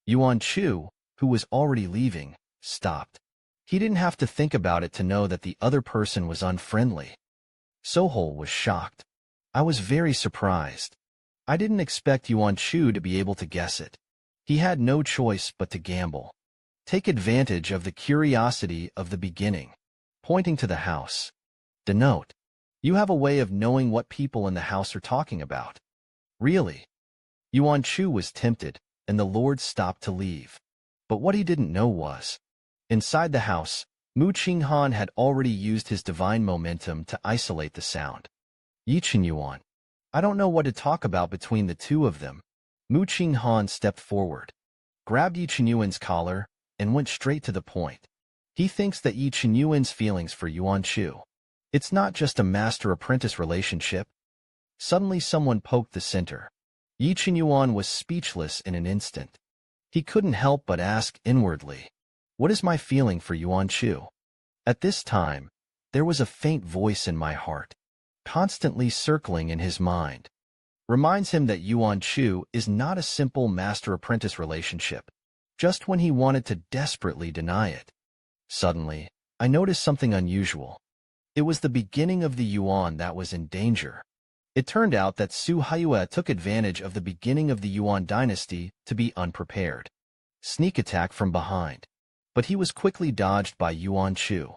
Yuan Chu, who was already leaving, stopped. He didn't have to think about it to know that the other person was unfriendly. Sohol was shocked. I was very surprised. I didn't expect Yuan Chu to be able to guess it. He had no choice but to gamble. Take advantage of the curiosity of the beginning. Pointing to the house. Denote. You have a way of knowing what people in the house are talking about. Really? Yuan Chu was tempted, and the Lord stopped to leave. But what he didn't know was, inside the house, Mu Qinghan had already used his divine momentum to isolate the sound. Yi Chen Yuan. I don't know what to talk about between the two of them. Mu Qinghan stepped forward, grabbed Yi Chen Yuan's collar, and went straight to the point. He thinks that Yi Chen Yuan's feelings for Yuan Chu. It's not just a master-apprentice relationship. Suddenly someone poked the center. Yi Chen Yuan was speechless in an instant. He couldn't help but ask inwardly, what is my feeling for Yuan Chu? At this time, there was a faint voice in my heart, constantly circling in his mind. Reminds him that Yuan Chu is not a simple master-apprentice relationship, just when he wanted to desperately deny it. Suddenly, I noticed something unusual. It was the beginning of the Yuan that was in danger. It turned out that Su Haiyue took advantage of the beginning of the Yuan dynasty to be unprepared. Sneak attack from behind. But he was quickly dodged by Yuan Chu.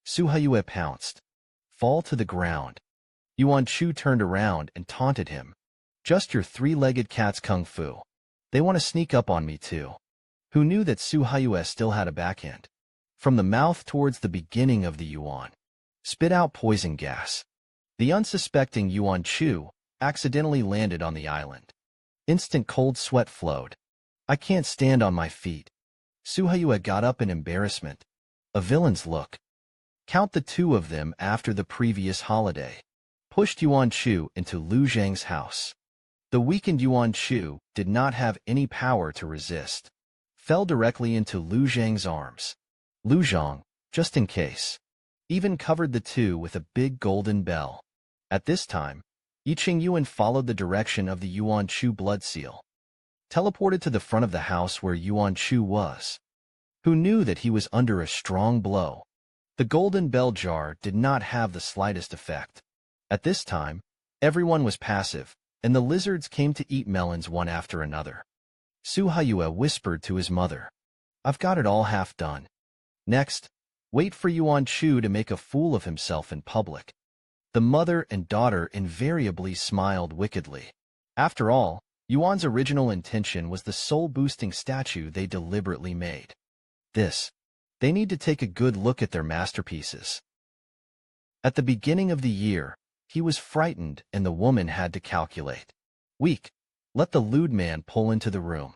Su Haiyue pounced. Fall to the ground. Yuan Chu turned around and taunted him. Just your three-legged cat's kung fu. They want to sneak up on me too. Who knew that Su Haiyue still had a backhand? From the mouth towards the beginning of the Yuan. Spit out poison gas. The unsuspecting Yuan Chu accidentally landed on the island. Instant cold sweat flowed. I can't stand on my feet. Su Haiyue got up in embarrassment. A villain's look. Count the two of them after the previous holiday. Pushed Yuan Chu into Lu Zhang's house. The weakened Yuan Chu did not have any power to resist. Fell directly into Lu Zhang's arms. Lu Zhang, just in case, even covered the two with a big golden bell. At this time, Yi Chen Yuan followed the direction of the Yuan Chu blood seal. Teleported to the front of the house where Yuan Chu was. Who knew that he was under a strong blow? The golden bell jar did not have the slightest effect. At this time, everyone was passive, and the lizards came to eat melons one after another. Su Haiyue whispered to his mother, I've got it all half done. Next, wait for Yuan Chu to make a fool of himself in public. The mother and daughter invariably smiled wickedly. After all, Yuan's original intention was the soul-boosting statue they deliberately made. They need to take a good look at their masterpieces. At the beginning of the year, He was frightened, and the woman had to calculate. Weak. Let the lewd man pull into the room.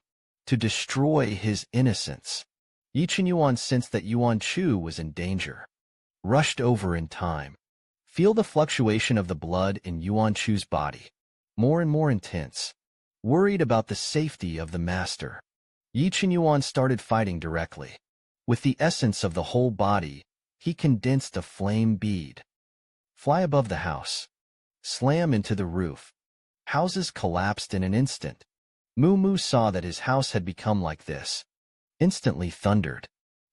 To destroy his innocence. Yi Qinyuan sensed that Yuan Chu was in danger. Rushed over in time. Feel the fluctuation of the blood in Yuan Chu's body. More and more intense. Worried about the safety of the master. Yi Qinyuan started fighting directly. With the essence of the whole body, he condensed a flame bead. Fly above the house. Slam into the roof. Houses collapsed in an instant. Mu Mu saw that his house had become like this. Instantly thundered.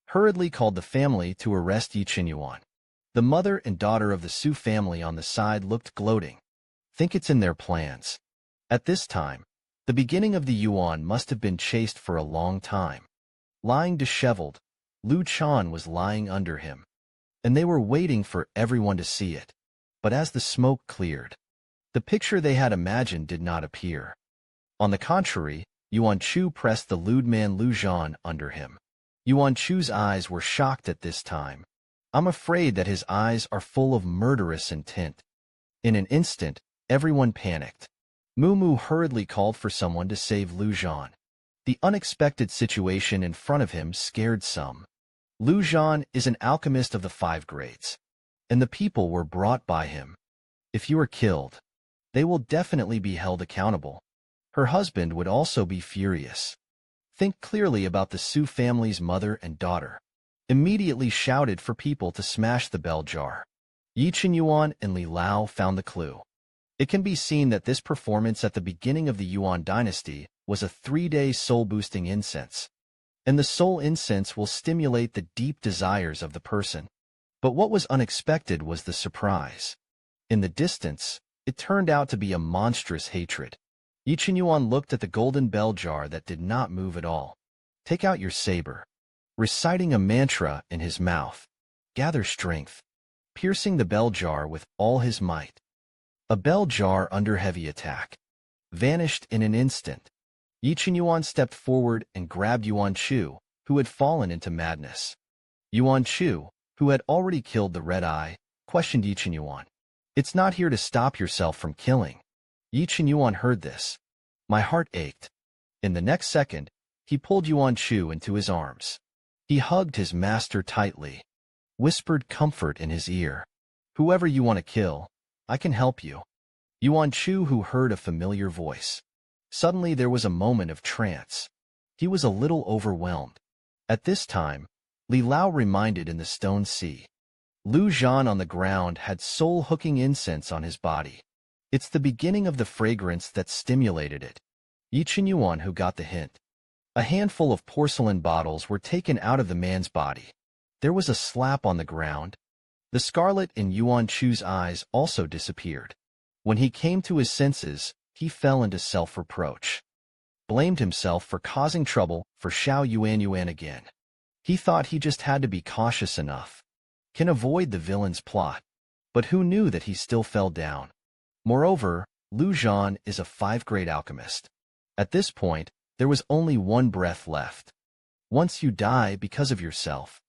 Hurriedly called the family to arrest Yi Qinyuan. The mother and daughter of the Su family on the side looked gloating. Think it's in their plans. At this time, the beginning of the Yuan must have been chased for a long time. Lying disheveled, Lu Chan was lying under him. And they were waiting for everyone to see it. But as the smoke cleared, the picture they had imagined did not appear. On the contrary, Yuan Chu pressed the lewd man Lu Zhan under him. Yuan Chu's eyes were shocked at this time. I'm afraid that his eyes are full of murderous intent. In an instant, everyone panicked. Mu Mu hurriedly called for someone to save Lu Zhan. The unexpected situation in front of him scared some. Lu Zhan is an alchemist of the 5 grades, and the people were brought by him. If you are killed, they will definitely be held accountable. Her husband would also be furious. Think clearly about the Su family's mother and daughter. Immediately shouted for people to smash the bell jar. Yi Qinyuan and Li Lao found the clue. It can be seen that this performance at the beginning of the Yuan dynasty was a 3-day soul-boosting incense. And the soul incense will stimulate the deep desires of the person. But what was unexpected was the surprise. In the distance, it turned out to be a monstrous hatred. Yi Qinyuan looked at the golden bell jar that did not move at all. Take out your saber. Reciting a mantra in his mouth. Gather strength. Piercing the bell jar with all his might. A bell jar under heavy attack. Vanished in an instant. Yi Qinyuan stepped forward and grabbed Yuan Chu, who had fallen into madness. Yuan Chu, who had already killed the red eye, questioned Yi Qinyuan. It's not here to stop yourself from killing. Yi Qinyuan heard this. My heart ached. In the next second, he pulled Yuan Chu into his arms. He hugged his master tightly. Whispered comfort in his ear. Whoever you want to kill, I can help you. Yuan Chu, who heard a familiar voice. Suddenly there was a moment of trance. He was a little overwhelmed. At this time, Li Lao reminded in the stone sea. Lu Zhan on the ground had soul-hooking incense on his body. It's the beginning of the fragrance that stimulated it. Yi Qinyuan, who got the hint. A handful of porcelain bottles were taken out of the man's body. There was a slap on the ground. The scarlet in Yuan Chu's eyes also disappeared. When he came to his senses, he fell into self-reproach. Blamed himself for causing trouble for Xiao Yuanyuan again. He thought he just had to be cautious enough. Can avoid the villain's plot. But who knew that he still fell down? Moreover, Lu Zhan is a 5-grade alchemist. At this point, there was only one breath left. Once you die because of yourself,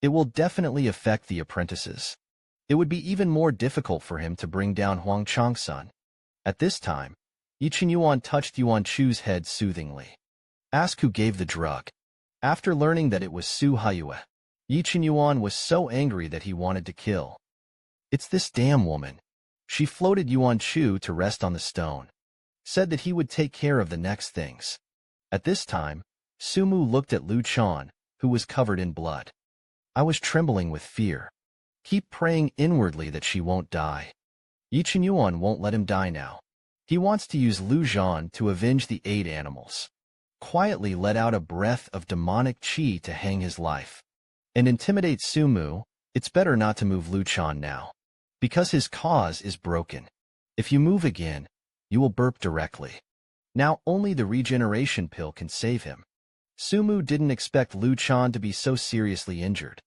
it will definitely affect the apprentices. It would be even more difficult for him to bring down Huang Changsun. At this time, Yi Qinyuan touched Yuan Chu's head soothingly. Ask who gave the drug. After learning that it was Su Haiyue, Yi Qinyuan was so angry that he wanted to kill. It's this damn woman. She floated Yuan Chu to rest on the stone. Said that he would take care of the next things. At this time, Sumu looked at Lu Chan, who was covered in blood. I was trembling with fear. Keep praying inwardly that she won't die. Yi Qinyuan won't let him die now. He wants to use Lu Zhan to avenge the 8 animals. Quietly let out a breath of demonic qi to hang his life. And intimidate Sumu. It's better not to move Lu Chan now. Because his cause is broken. If you move again, you will burp directly. Now only the regeneration pill can save him. Sumu didn't expect Lu Chan to be so seriously injured.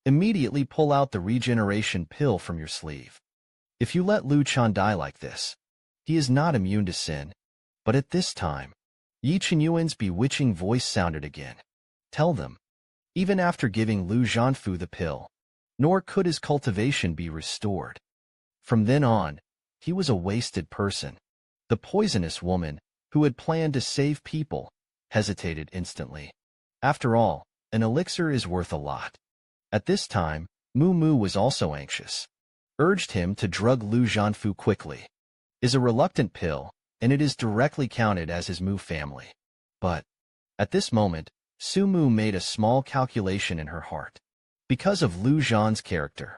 Immediately pull out the regeneration pill from your sleeve. If you let Lu Chan die like this, he is not immune to sin. But at this time, Yi Qinyuan's bewitching voice sounded again. Tell them. Even after giving Lu Zhanfu the pill, nor could his cultivation be restored. From then on, He was a wasted person. The poisonous woman, who had planned to save people, hesitated instantly. After all, an elixir is worth a lot. At this time, Mu Mu was also anxious. Urged him to drug Lu Zhanfu quickly. Is a reluctant pill, and it is directly counted as his Mu family. But, at this moment, Su Mu made a small calculation in her heart. Because of Lu Zhan's character.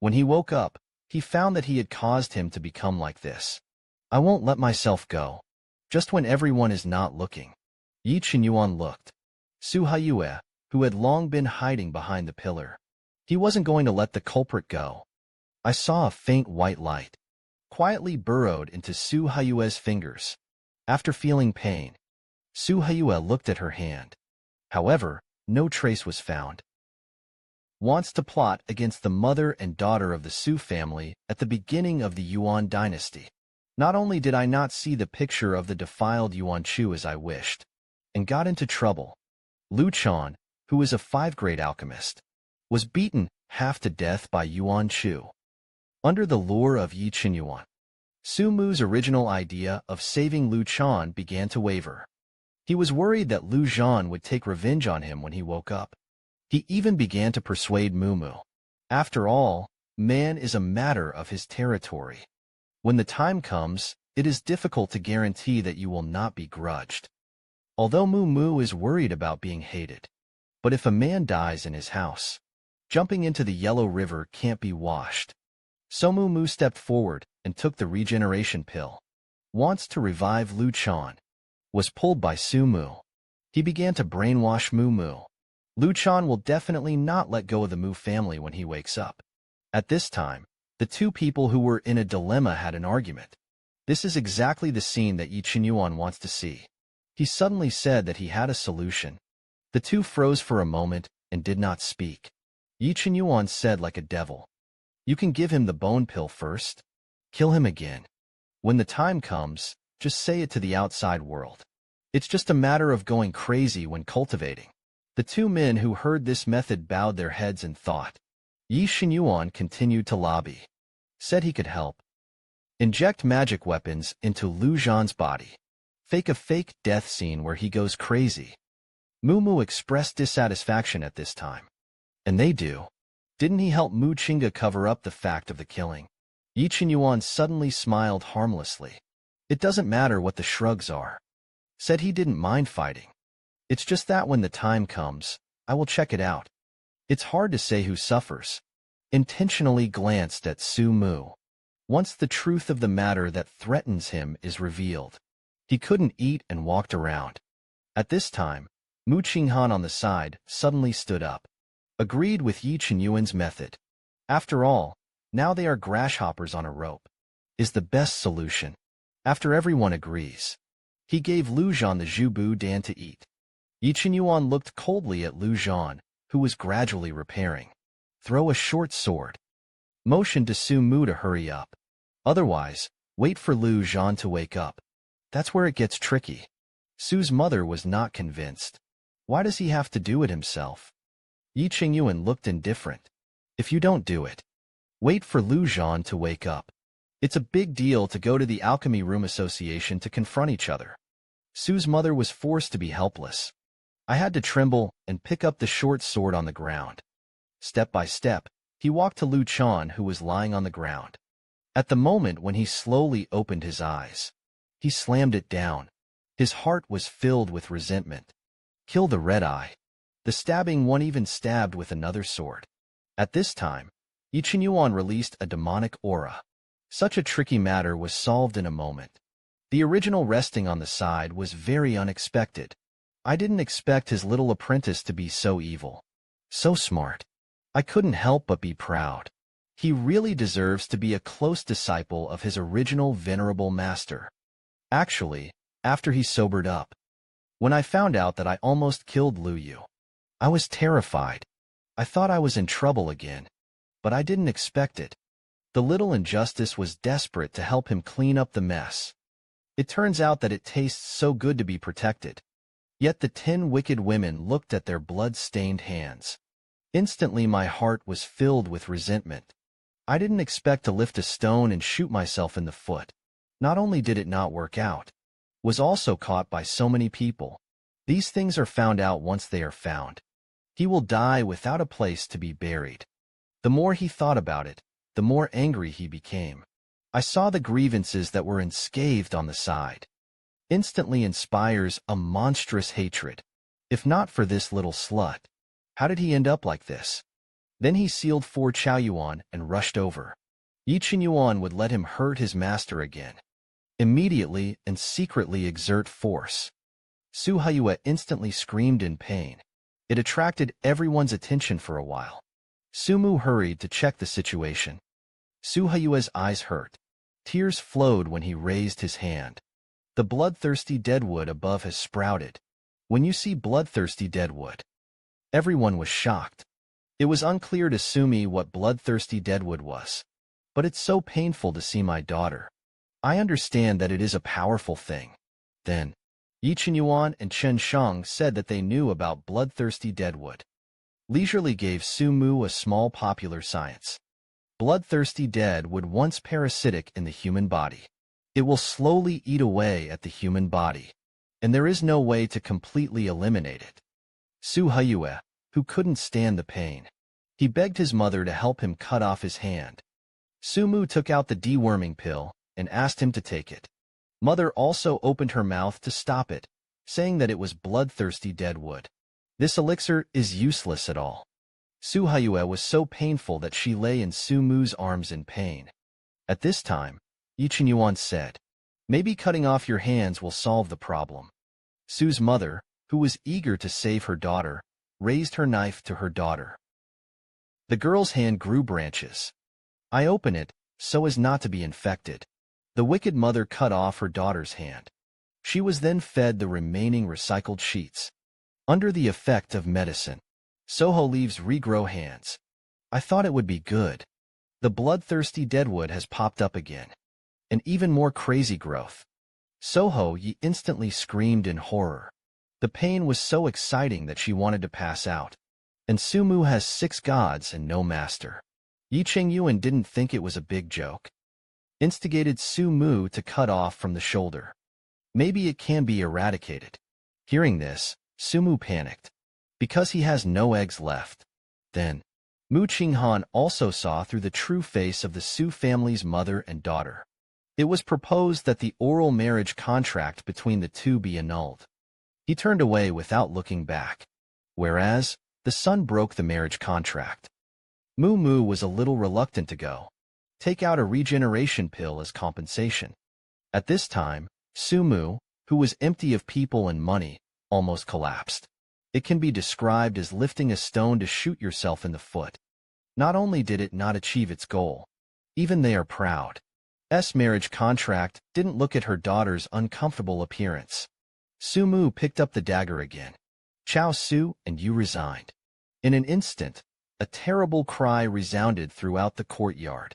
When he woke up, he found that he had caused him to become like this. I won't let myself go. Just when everyone is not looking. Yi Qinyuan looked. Su Haiyue, who had long been hiding behind the pillar. He wasn't going to let the culprit go. I saw a faint white light. Quietly burrowed into Su Haiyue's fingers. After feeling pain, Su Haiyue looked at her hand. However, no trace was found. Wants to plot against the mother and daughter of the Su family at the beginning of the Yuan dynasty. Not only did I not see the picture of the defiled Yuan Chu as I wished, and got into trouble, Lu Chan, who is a 5th-grade alchemist, was beaten half to death by Yuan Chu. Under the lure of Yi Qinyuan, Su Mu's original idea of saving Lu Chan began to waver. He was worried that Lu Zhan would take revenge on him when he woke up. He even began to persuade Mu Mu. After all, man is a matter of his territory. When the time comes, it is difficult to guarantee that you will not be grudged. Although Mu Mu is worried about being hated. But if a man dies in his house, jumping into the Yellow River can't be washed. So Mu Mu stepped forward and took the regeneration pill. Wants to revive Lu Chan. Was pulled by Su Mu. He began to brainwash Mu Mu. Lu Chan will definitely not let go of the Mu family when he wakes up. At this time, the two people who were in a dilemma had an argument. This is exactly the scene that Yi Qinyuan wants to see. He suddenly said that he had a solution. The two froze for a moment and did not speak. Yi Qinyuan said like a devil, "You can give him the bone pill first. Kill him again. When the time comes, just say it to the outside world. It's just a matter of going crazy when cultivating." The two men who heard this method bowed their heads in thought. Yi Qinyuan continued to lobby. Said he could help. Inject magic weapons into Lu Zhan's body. Fake a fake death scene where he goes crazy. Mu Mu expressed dissatisfaction at this time. And they do. Didn't he help Mu Qingge cover up the fact of the killing? Yi Qinyuan suddenly smiled harmlessly. It doesn't matter what the shrugs are. Said he didn't mind fighting. It's just that when the time comes, I will check it out. It's hard to say who suffers. Intentionally glanced at Su Mu. Once the truth of the matter that threatens him is revealed, he couldn't eat and walked around. At this time, Mu Qinghan on the side suddenly stood up. Agreed with Yi Qinyuan's method. After all, now they are grasshoppers on a rope. Is the best solution. After everyone agrees, he gave Lu Zhan the Zhubu Dan to eat. Yi Qinyuan looked coldly at Lu Zhan, who was gradually repairing. Throw a short sword. Motioned to Su Mu to hurry up. Otherwise, wait for Lu Zhan to wake up. That's where it gets tricky. Su's mother was not convinced. Why does he have to do it himself? Yi Qinyuan looked indifferent. If you don't do it, wait for Lu Zhan to wake up. It's a big deal to go to the Alchemy Room Association to confront each other. Su's mother was forced to be helpless. I had to tremble and pick up the short sword on the ground. Step by step, he walked to Lu Chan, who was lying on the ground. At the moment when he slowly opened his eyes, he slammed it down. His heart was filled with resentment. Kill the red eye. The stabbing one even stabbed with another sword. At this time, Yi Qinyuan released a demonic aura. Such a tricky matter was solved in a moment. The original resting on the side was very unexpected. I didn't expect his little apprentice to be so evil. So smart. I couldn't help but be proud. He really deserves to be a close disciple of his original venerable master. Actually, after he sobered up, when I found out that I almost killed Lu Yu, I was terrified. I thought I was in trouble again, but I didn't expect it. The little injustice was desperate to help him clean up the mess. It turns out that it tastes so good to be protected. Yet the 10 wicked women looked at their blood-stained hands. Instantly my heart was filled with resentment. I didn't expect to lift a stone and shoot myself in the foot. Not only did it not work out, was also caught by so many people. These things are found out once they are found. He will die without a place to be buried. The more he thought about it, the more angry he became. I saw the grievances that were unscathed on the side. Instantly inspires a monstrous hatred. If not for this little slut, how did he end up like this? Then he sealed 4 Chaoyuan and rushed over. Yi Qinyuan would let him hurt his master again. Immediately and secretly exert force. Su Haiyue instantly screamed in pain. It attracted everyone's attention for a while. Su Mu hurried to check the situation. Su Haiyue's eyes hurt. Tears flowed when he raised his hand. The bloodthirsty deadwood above has sprouted. When you see bloodthirsty deadwood, everyone was shocked. It was unclear to Sumi what bloodthirsty deadwood was. But it's so painful to see my daughter. I understand that it is a powerful thing. Then, Yi Qinyuan and Chen Shang said that they knew about bloodthirsty deadwood. Leisurely gave Su Mu a small popular science. Bloodthirsty deadwood once parasitic in the human body. It will slowly eat away at the human body, and there is no way to completely eliminate it. Su Haiyue, who couldn't stand the pain, he begged his mother to help him cut off his hand. Su Mu took out the deworming pill and asked him to take it. Mother also opened her mouth to stop it, saying that it was bloodthirsty deadwood. This elixir is useless at all. Su Haiyue was so painful that she lay in Su Mu's arms in pain. At this time, Yi Qinyuan said, "Maybe cutting off your hands will solve the problem." Su's mother, who was eager to save her daughter, raised her knife to her daughter. The girl's hand grew branches. I open it, so as not to be infected. The wicked mother cut off her daughter's hand. She was then fed the remaining recycled sheets. Under the effect of medicine, Soho leaves regrow hands. I thought it would be good. The bloodthirsty deadwood has popped up again. An even more crazy growth. Soho Yi instantly screamed in horror. The pain was so exciting that she wanted to pass out. And Su Mu has 6 gods and no master. Yi Chengyuan didn't think it was a big joke. Instigated Su Mu to cut off from the shoulder. Maybe it can be eradicated. Hearing this, Su Mu panicked. Because he has no eggs left. Then, Mu Qinghan also saw through the true face of the Su family's mother and daughter. It was proposed that the oral marriage contract between the two be annulled. He turned away without looking back. Whereas, the son broke the marriage contract. Mu Mu was a little reluctant to go. Take out a regeneration pill as compensation. At this time, Su Mu, who was empty of people and money, almost collapsed. It can be described as lifting a stone to shoot yourself in the foot. Not only did it not achieve its goal, even they are proud. S marriage contract didn't look at her daughter's uncomfortable appearance. Su Mu picked up the dagger again. Chao Su and you resigned. In an instant, a terrible cry resounded throughout the courtyard.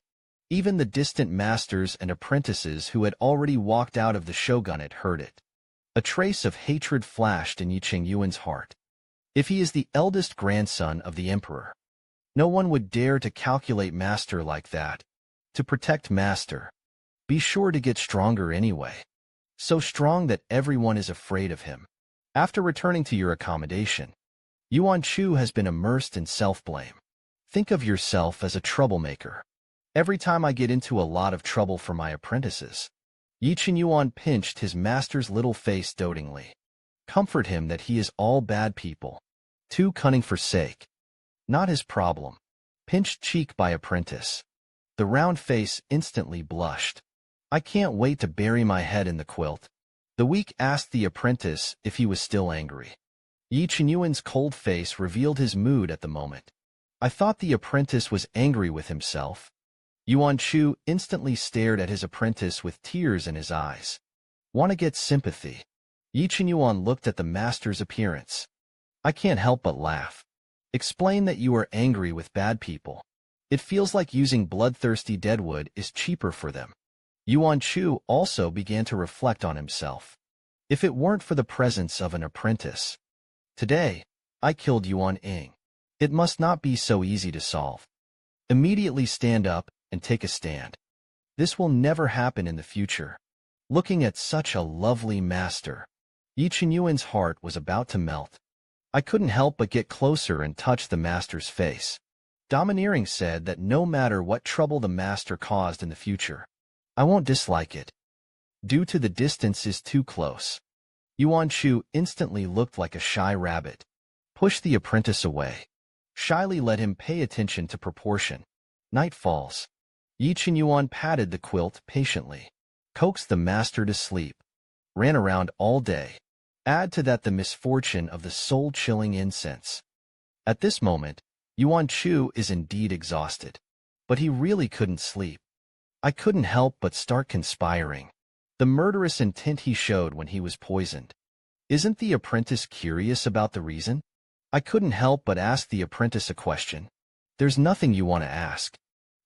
Even the distant masters and apprentices who had already walked out of the shogunate heard it. A trace of hatred flashed in Yi Chengyuan's heart. If he is the eldest grandson of the emperor, no one would dare to calculate master like that. To protect master, be sure to get stronger anyway. So strong that everyone is afraid of him. After returning to your accommodation, Yuan Chu has been immersed in self-blame. Think of yourself as a troublemaker. Every time I get into a lot of trouble for my apprentices. Yi Qinyuan pinched his master's little face dotingly. Comfort him that he is all bad people. Too cunning for sake. Not his problem. Pinched cheek by apprentice. The round face instantly blushed. I can't wait to bury my head in the quilt. The weak asked the apprentice if he was still angry. Yi Qinyuan's cold face revealed his mood at the moment. I thought the apprentice was angry with himself. Yuan Chu instantly stared at his apprentice with tears in his eyes. Want to get sympathy? Yi Qinyuan looked at the master's appearance. I can't help but laugh. Explain that you are angry with bad people. It feels like using bloodthirsty deadwood is cheaper for them. Yuan Chu also began to reflect on himself. If it weren't for the presence of an apprentice. Today, I killed Yuan Ying. It must not be so easy to solve. Immediately stand up and take a stand. This will never happen in the future. Looking at such a lovely master, Yi Qinyuan's heart was about to melt. I couldn't help but get closer and touch the master's face. Domineering said that no matter what trouble the master caused in the future, I won't dislike it. Due to the distance is too close. Yuan Chu instantly looked like a shy rabbit. Push the apprentice away. Shyly let him pay attention to proportion. Night falls. Yi Qinyuan patted the quilt patiently. Coaxed the master to sleep. Ran around all day. Add to that the misfortune of the soul-chilling incense. At this moment, Yuan Chu is indeed exhausted. But he really couldn't sleep. I couldn't help but start conspiring. The murderous intent he showed when he was poisoned. Isn't the apprentice curious about the reason? I couldn't help but ask the apprentice a question. There's nothing you want to ask.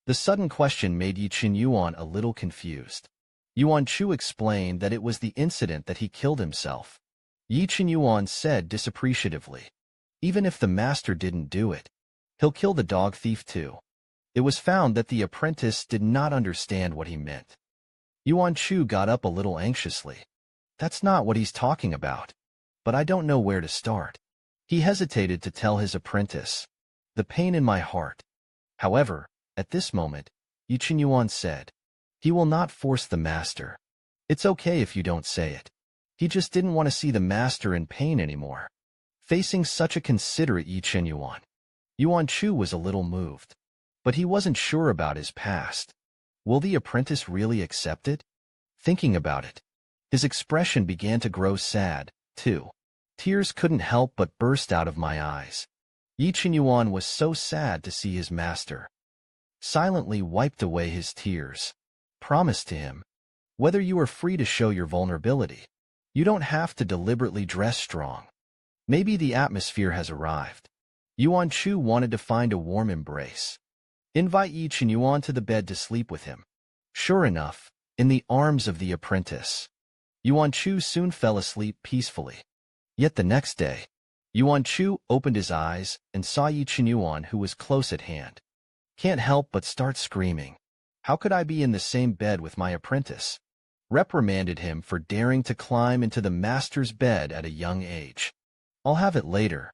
The sudden question made Yi Qinyuan a little confused. Yuan Chu explained that it was the incident that he killed himself. Yi Qinyuan said disappreciatively, even if the master didn't do it, he'll kill the dog thief too. It was found that the apprentice did not understand what he meant. Yuan Chu got up a little anxiously. That's not what he's talking about. But I don't know where to start. He hesitated to tell his apprentice. The pain in my heart. However, at this moment, Yi Qinyuan said, he will not force the master. It's okay if you don't say it. He just didn't want to see the master in pain anymore. Facing such a considerate Yi Qinyuan, Yuan Chu was a little moved. But he wasn't sure about his past. Will the apprentice really accept it? Thinking about it, his expression began to grow sad, too. Tears couldn't help but burst out of my eyes. Yi Qinyuan was so sad to see his master. Silently wiped away his tears. Promised to him, whether you are free to show your vulnerability, you don't have to deliberately dress strong. Maybe the atmosphere has arrived. Yuan Chu wanted to find a warm embrace. Invite Yi Qinyuan to the bed to sleep with him. Sure enough, in the arms of the apprentice, Yuan Chu soon fell asleep peacefully. Yet the next day, Yuan Chu opened his eyes and saw Yi Qinyuan, who was close at hand. Can't help but start screaming. How could I be in the same bed with my apprentice? Reprimanded him for daring to climb into the master's bed at a young age. I'll have it later.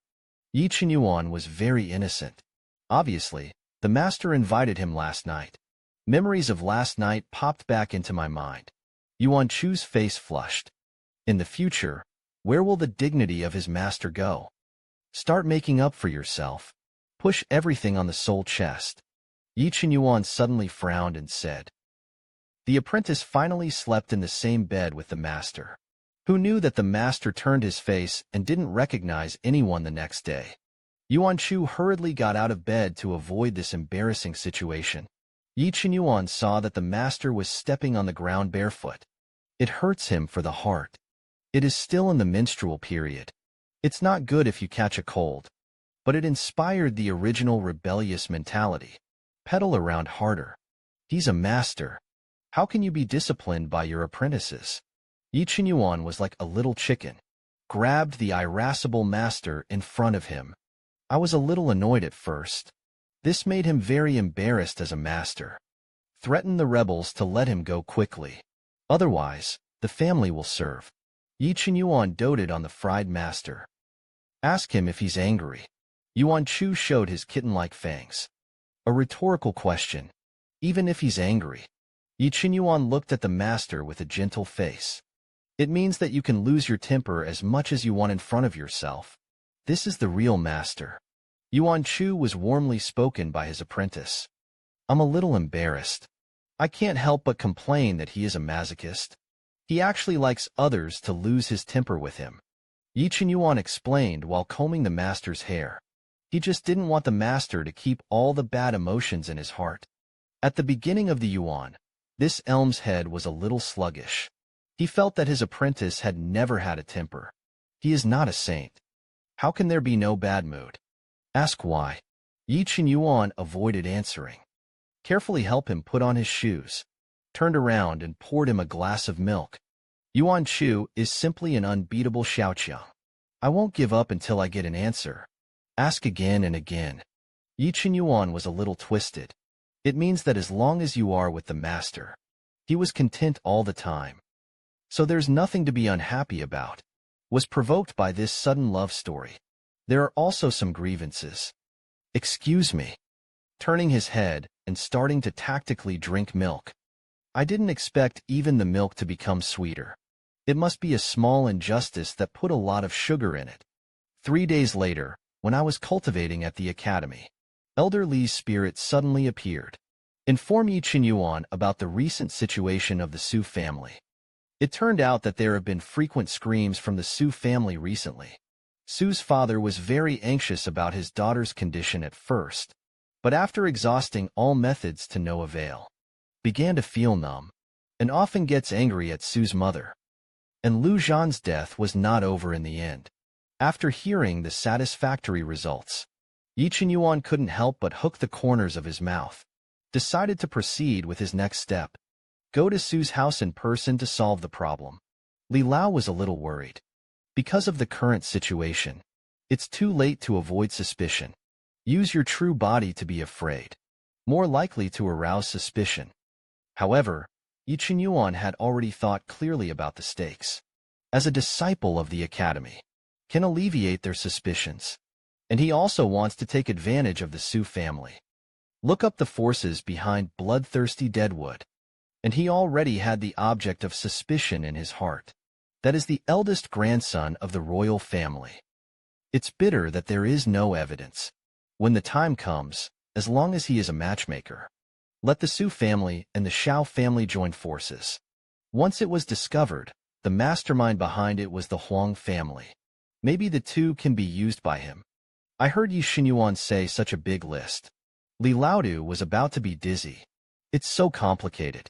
Yi Qinyuan was very innocent. Obviously, the master invited him last night. Memories of last night popped back into my mind. Yuan Chu's face flushed. In the future, where will the dignity of his master go? Start making up for yourself. Push everything on the soul chest. Yi Qinyuan suddenly frowned and said. The apprentice finally slept in the same bed with the master. Who knew that the master turned his face and didn't recognize anyone the next day? Yuan Chu hurriedly got out of bed to avoid this embarrassing situation. Yi Qinyuan saw that the master was stepping on the ground barefoot. It hurts him for the heart. It is still in the menstrual period. It's not good if you catch a cold. But it inspired the original rebellious mentality. Pedal around harder. He's a master. How can you be disciplined by your apprentices? Yi Qinyuan was like a little chicken. Grabbed the irascible master in front of him. I was a little annoyed at first. This made him very embarrassed as a master. Threatened the rebels to let him go quickly. Otherwise, the family will serve. Yi Qinyuan doted on the fried master. Ask him if he's angry. Yuan Chu showed his kitten-like fangs. A rhetorical question. Even if he's angry. Yi Qinyuan looked at the master with a gentle face. It means that you can lose your temper as much as you want in front of yourself. This is the real master. Yuan Chu was warmly spoken by his apprentice. I'm a little embarrassed. I can't help but complain that he is a masochist. He actually likes others to lose his temper with him. Yi Qinyuan explained while combing the master's hair. He just didn't want the master to keep all the bad emotions in his heart. At the beginning of the Yuan, this Elm's head was a little sluggish. He felt that his apprentice had never had a temper. He is not a saint. How can there be no bad mood? Ask why. Yi Qinyuan avoided answering. Carefully help him put on his shoes. Turned around and poured him a glass of milk. Yuan Chu is simply an unbeatable xiaoqiang. I won't give up until I get an answer. Ask again and again. Yi Qinyuan was a little twisted. It means that as long as you are with the master, he was content all the time. So there's nothing to be unhappy about. Was provoked by this sudden love story. There are also some grievances. Excuse me. Turning his head and starting to tactically drink milk. I didn't expect even the milk to become sweeter. It must be a small injustice that put a lot of sugar in it. 3 days later, when I was cultivating at the academy, Elder Li's spirit suddenly appeared. Inform Yi Qinyuan about the recent situation of the Su family. It turned out that there have been frequent screams from the Su family recently. Su's father was very anxious about his daughter's condition at first, but after exhausting all methods to no avail, began to feel numb, and often gets angry at Su's mother. And Lu Zhan's death was not over in the end. After hearing the satisfactory results, Yi Qinyuan couldn't help but hook the corners of his mouth. Decided to proceed with his next step. Go to Su's house in person to solve the problem. Li Lao was a little worried. Because of the current situation, it's too late to avoid suspicion. Use your true body to be afraid. More likely to arouse suspicion. However, Yi Qinyuan had already thought clearly about the stakes. As a disciple of the academy, can alleviate their suspicions. And he also wants to take advantage of the Su family. Look up the forces behind bloodthirsty Deadwood. And he already had the object of suspicion in his heart. That is the eldest grandson of the royal family. It's bitter that there is no evidence. When the time comes, as long as he is a matchmaker, let the Su family and the Shao family join forces. Once it was discovered, the mastermind behind it was the Huang family. Maybe the two can be used by him. I heard Yi Qinyuan say such a big list. Li Laodu was about to be dizzy. It's so complicated.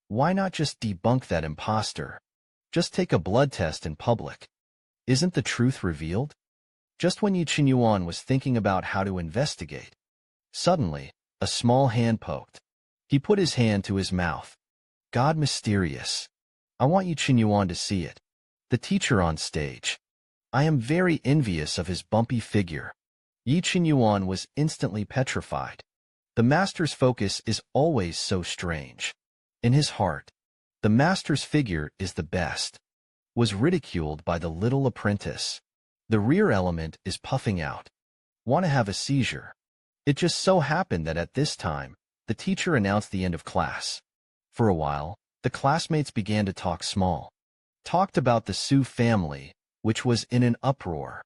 Why not just debunk that imposter? Just take a blood test in public. Isn't the truth revealed? Just when Yi Qinyuan was thinking about how to investigate, suddenly, a small hand poked. He put his hand to his mouth. God mysterious. I want Yi Qinyuan to see it. The teacher on stage. I am very envious of his bumpy figure. Yi Qinyuan was instantly petrified. The master's focus is always so strange. In his heart, the master's figure is the best. Was ridiculed by the little apprentice. The rear element is puffing out. Want to have a seizure. It just so happened that at this time, the teacher announced the end of class. For a while, the classmates began to talk small. Talked about the Su family, which was in an uproar.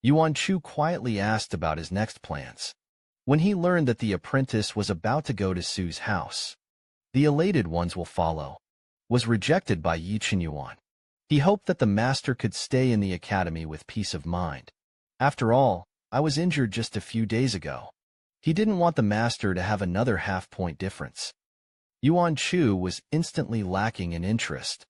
Yuan Chu quietly asked about his next plans. When he learned that the apprentice was about to go to Su's house, the elated ones will follow. Was rejected by Yi Qinyuan. He hoped that the master could stay in the academy with peace of mind. After all, I was injured just a few days ago. He didn't want the master to have another half-point difference. Yuan Chu was instantly lacking in interest.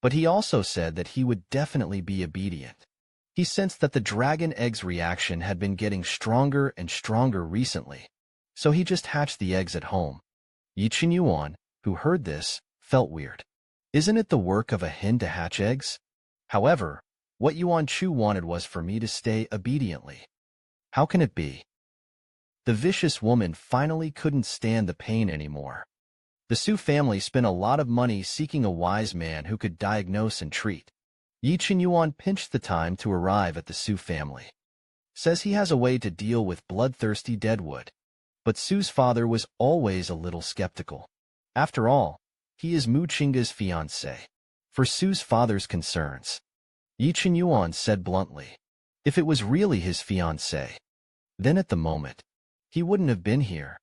But he also said that he would definitely be obedient. He sensed that the dragon egg's reaction had been getting stronger and stronger recently. So he just hatched the eggs at home. Yi Qinyuan, who heard this, felt weird. Isn't it the work of a hen to hatch eggs? However, what Yuan Chu wanted was for me to stay obediently. How can it be? The vicious woman finally couldn't stand the pain anymore. The Su family spent a lot of money seeking a wise man who could diagnose and treat. Yi Qinyuan pinched the time to arrive at the Su family. Says he has a way to deal with bloodthirsty Deadwood. But Su's father was always a little skeptical. After all, he is Mu Qingge's fiancé. For Su's father's concerns, Yi Qinyuan said bluntly, if it was really his fiancé, then at the moment, he wouldn't have been here.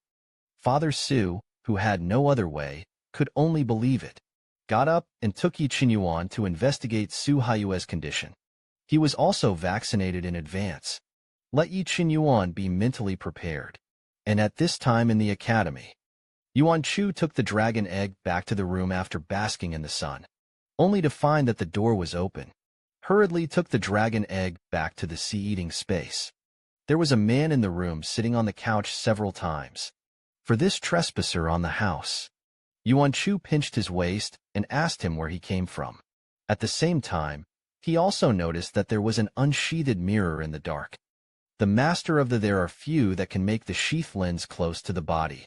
Father Su, who had no other way, could only believe it. Got up and took Yi Qinyuan to investigate Su Haiyue's condition. He was also vaccinated in advance. Let Yi Qinyuan be mentally prepared. And at this time in the academy, Yuan Chu took the dragon egg back to the room after basking in the sun, only to find that the door was open. Hurriedly took the dragon egg back to the sea-eating space. There was a man in the room sitting on the couch several times. For this trespasser on the house, Yuan Chu pinched his waist and asked him where he came from. At the same time, he also noticed that there was an unsheathed mirror in the dark. The master of the there are few that can make the sheath lens close to the body.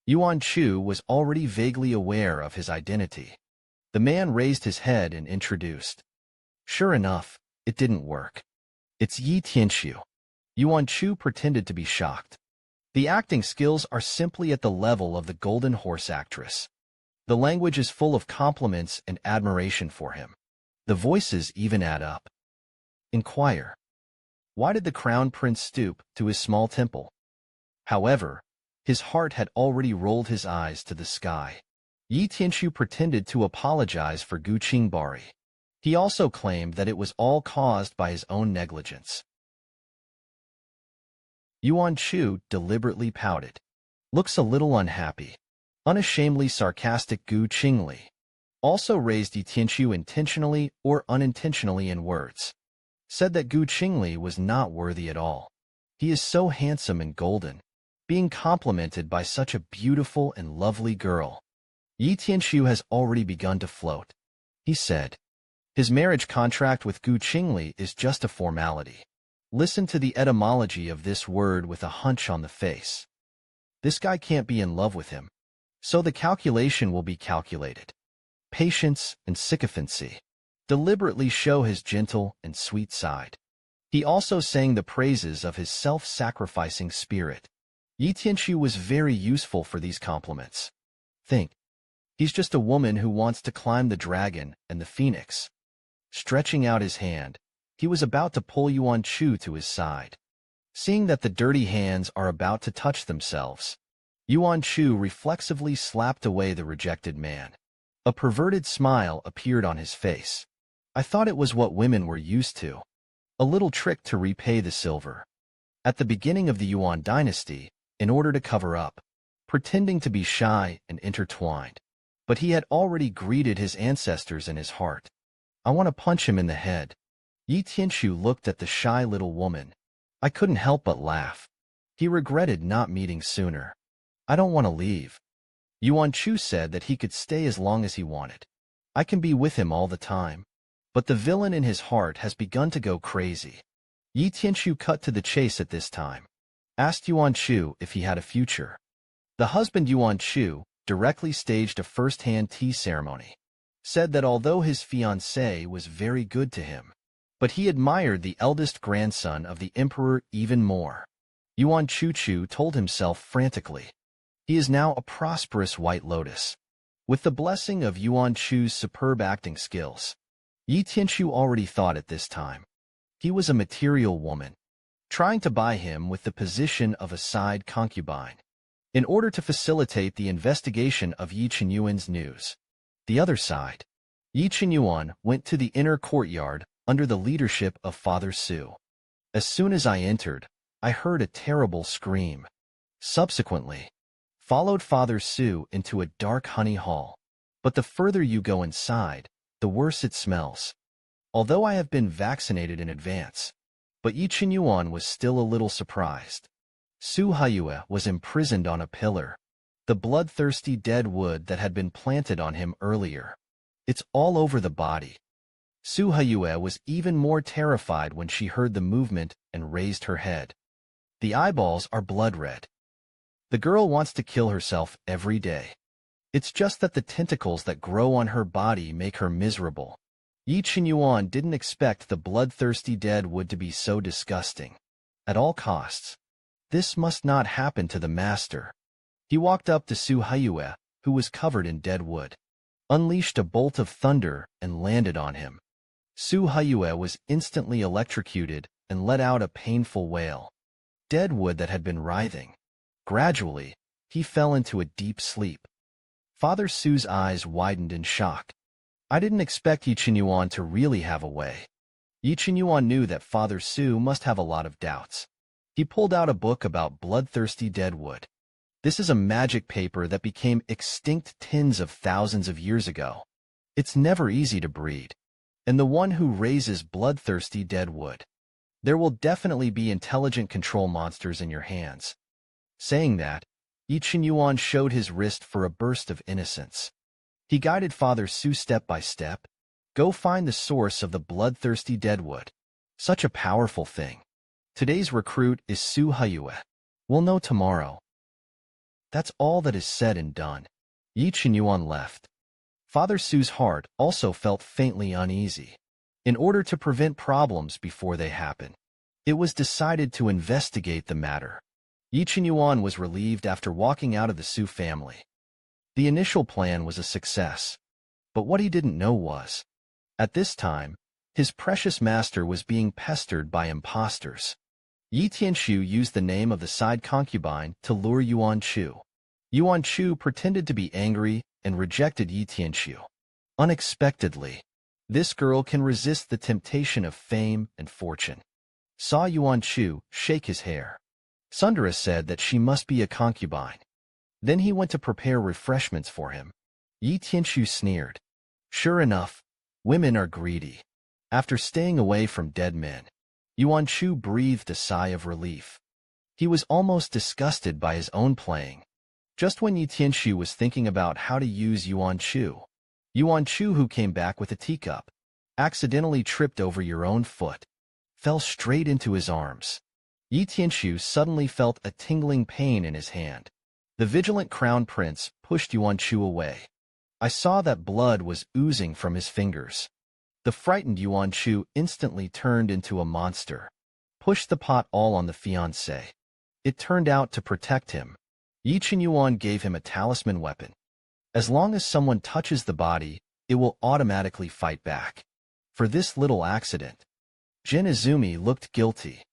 Yuan Chu was already vaguely aware of his identity. The man raised his head and introduced. Sure enough, it didn't work. It's Yi Tianxiu. Yuan Chu pretended to be shocked. The acting skills are simply at the level of the Golden Horse actress. The language is full of compliments and admiration for him. The voices even add up. Inquire. Why did the crown prince stoop to his small temple? However, his heart had already rolled his eyes to the sky. Yi Tianxiu pretended to apologize for Gu Qingbari. He also claimed that it was all caused by his own negligence. Yuan Chu deliberately pouted. Looks a little unhappy. Unashamedly sarcastic Gu Qingli also raised Yi Tianxiu intentionally or unintentionally in words. Said that Gu Qingli was not worthy at all. He is so handsome and golden, being complimented by such a beautiful and lovely girl. Yi Tianxiu has already begun to float. He said, his marriage contract with Gu Qingli is just a formality. Listen to the etymology of this word with a hunch on the face. This guy can't be in love with him. So the calculation will be calculated. Patience and sycophancy deliberately show his gentle and sweet side. He also sang the praises of his self-sacrificing spirit. Yi Tianxiu was very useful for these compliments. Think. He's just a woman who wants to climb the dragon and the phoenix. Stretching out his hand, he was about to pull Yuan Chu to his side. Seeing that the dirty hands are about to touch themselves, Yuan Chu reflexively slapped away the rejected man. A perverted smile appeared on his face. I thought it was what women were used to. A little trick to repay the silver. At the beginning of the Yuan dynasty, in order to cover up, pretending to be shy and intertwined. But he had already greeted his ancestors in his heart. I want to punch him in the head. Yi Tianxiu looked at the shy little woman. I couldn't help but laugh. He regretted not meeting sooner. I don't want to leave. Yuan Chu said that he could stay as long as he wanted. I can be with him all the time. But the villain in his heart has begun to go crazy. Yi Tianxiu cut to the chase at this time. Asked Yuan Chu if he had a future. The husband Yuan Chu directly staged a first-hand tea ceremony. Said that although his fiancée was very good to him, but he admired the eldest grandson of the emperor even more. Yuan Chu told himself frantically. He is now a prosperous white lotus. With the blessing of Yuan Chu's superb acting skills, Yi Tianxiu already thought at this time. He was a material woman, trying to buy him with the position of a side concubine, in order to facilitate the investigation of Yi Qinyuan's news. The other side, Yi Qinyuan went to the inner courtyard under the leadership of Father Su. As soon as I entered, I heard a terrible scream. Subsequently, followed Father Su into a dark honey hall. But the further you go inside, the worse it smells. Although I have been vaccinated in advance, but Yi Qinyuan was still a little surprised. Su Haiyue was imprisoned on a pillar. The bloodthirsty dead wood that had been planted on him earlier. It's all over the body. Su Haiyue was even more terrified when she heard the movement and raised her head. The eyeballs are blood red. The girl wants to kill herself every day. It's just that the tentacles that grow on her body make her miserable. Yi Qinyuan didn't expect the bloodthirsty dead wood to be so disgusting. At all costs, this must not happen to the master. He walked up to Su Haiyue, who was covered in dead wood, unleashed a bolt of thunder and landed on him. Su Haiyue was instantly electrocuted and let out a painful wail. Dead wood that had been writhing. Gradually, he fell into a deep sleep. Father Su's eyes widened in shock. I didn't expect Yi Qinyuan to really have a way. Yi Qinyuan knew that Father Su must have a lot of doubts. He pulled out a book about bloodthirsty deadwood. This is a magic paper that became extinct tens of thousands of years ago. It's never easy to breed. And the one who raises bloodthirsty deadwood. There will definitely be intelligent control monsters in your hands. Saying that, Yi Qinyuan showed his wrist for a burst of innocence. He guided Father Su step by step. Go find the source of the bloodthirsty deadwood. Such a powerful thing. Today's recruit is Su Haiyue. We'll know tomorrow. That's all that is said and done. Yi Qinyuan left. Father Su's heart also felt faintly uneasy. In order to prevent problems before they happen, it was decided to investigate the matter. Yi Qinyuan was relieved after walking out of the Su family. The initial plan was a success, but what he didn't know was, at this time, his precious master was being pestered by impostors. Yi Tianxiu used the name of the side concubine to lure Yuan Chu. Yuan Chu pretended to be angry and rejected Yi Tianxiu. Unexpectedly, this girl can resist the temptation of fame and fortune. Saw Yuan Chu shake his hair. Sundara said that she must be a concubine. Then he went to prepare refreshments for him. Yi Tianxiu sneered. Sure enough, women are greedy. After staying away from dead men, Yuan Chu breathed a sigh of relief. He was almost disgusted by his own playing. Just when Yi Tianxiu was thinking about how to use Yuan Chu, who came back with a teacup, accidentally tripped over your own foot, fell straight into his arms. Yi Tianxiu suddenly felt a tingling pain in his hand. The vigilant crown prince pushed Yuan Chu away. I saw that blood was oozing from his fingers. The frightened Yuan Chu instantly turned into a monster, pushed the pot all on the fiancé. It turned out to protect him. Yi Qinyuan gave him a talisman weapon. As long as someone touches the body, it will automatically fight back. For this little accident, Jin Izumi looked guilty,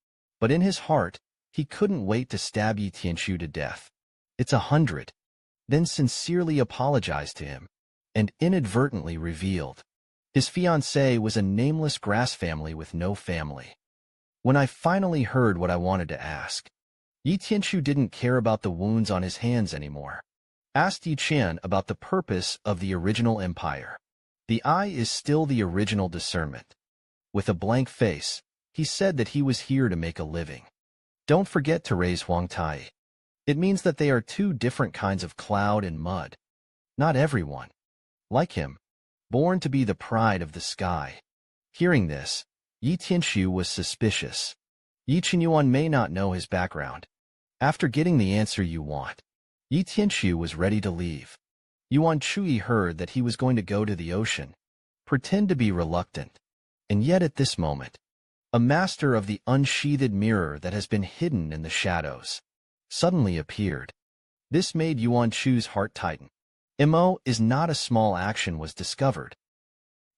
but in his heart, he couldn't wait to stab Yi Tianxiu to death. It's 100. Then sincerely apologized to him, and inadvertently revealed his fiancée was a nameless grass family with no family. When I finally heard what I wanted to ask, Yi Tianxiu didn't care about the wounds on his hands anymore. Asked Yi Qian about the purpose of the original empire. The eye is still the original discernment. With a blank face, he said that he was here to make a living. Don't forget to raise Huang Tai. It means that they are two different kinds of cloud and mud. Not everyone, like him, born to be the pride of the sky. Hearing this, Yi Tianxiu was suspicious. Yi Qinyuan may not know his background. After getting the answer you want, Yi Tianxiu was ready to leave. Yuan Chui heard that he was going to go to the ocean, pretend to be reluctant, and yet at this moment, a master of the unsheathed mirror that has been hidden in the shadows suddenly appeared. This made Yuan Chu's heart tighten. MO is not a small action was discovered.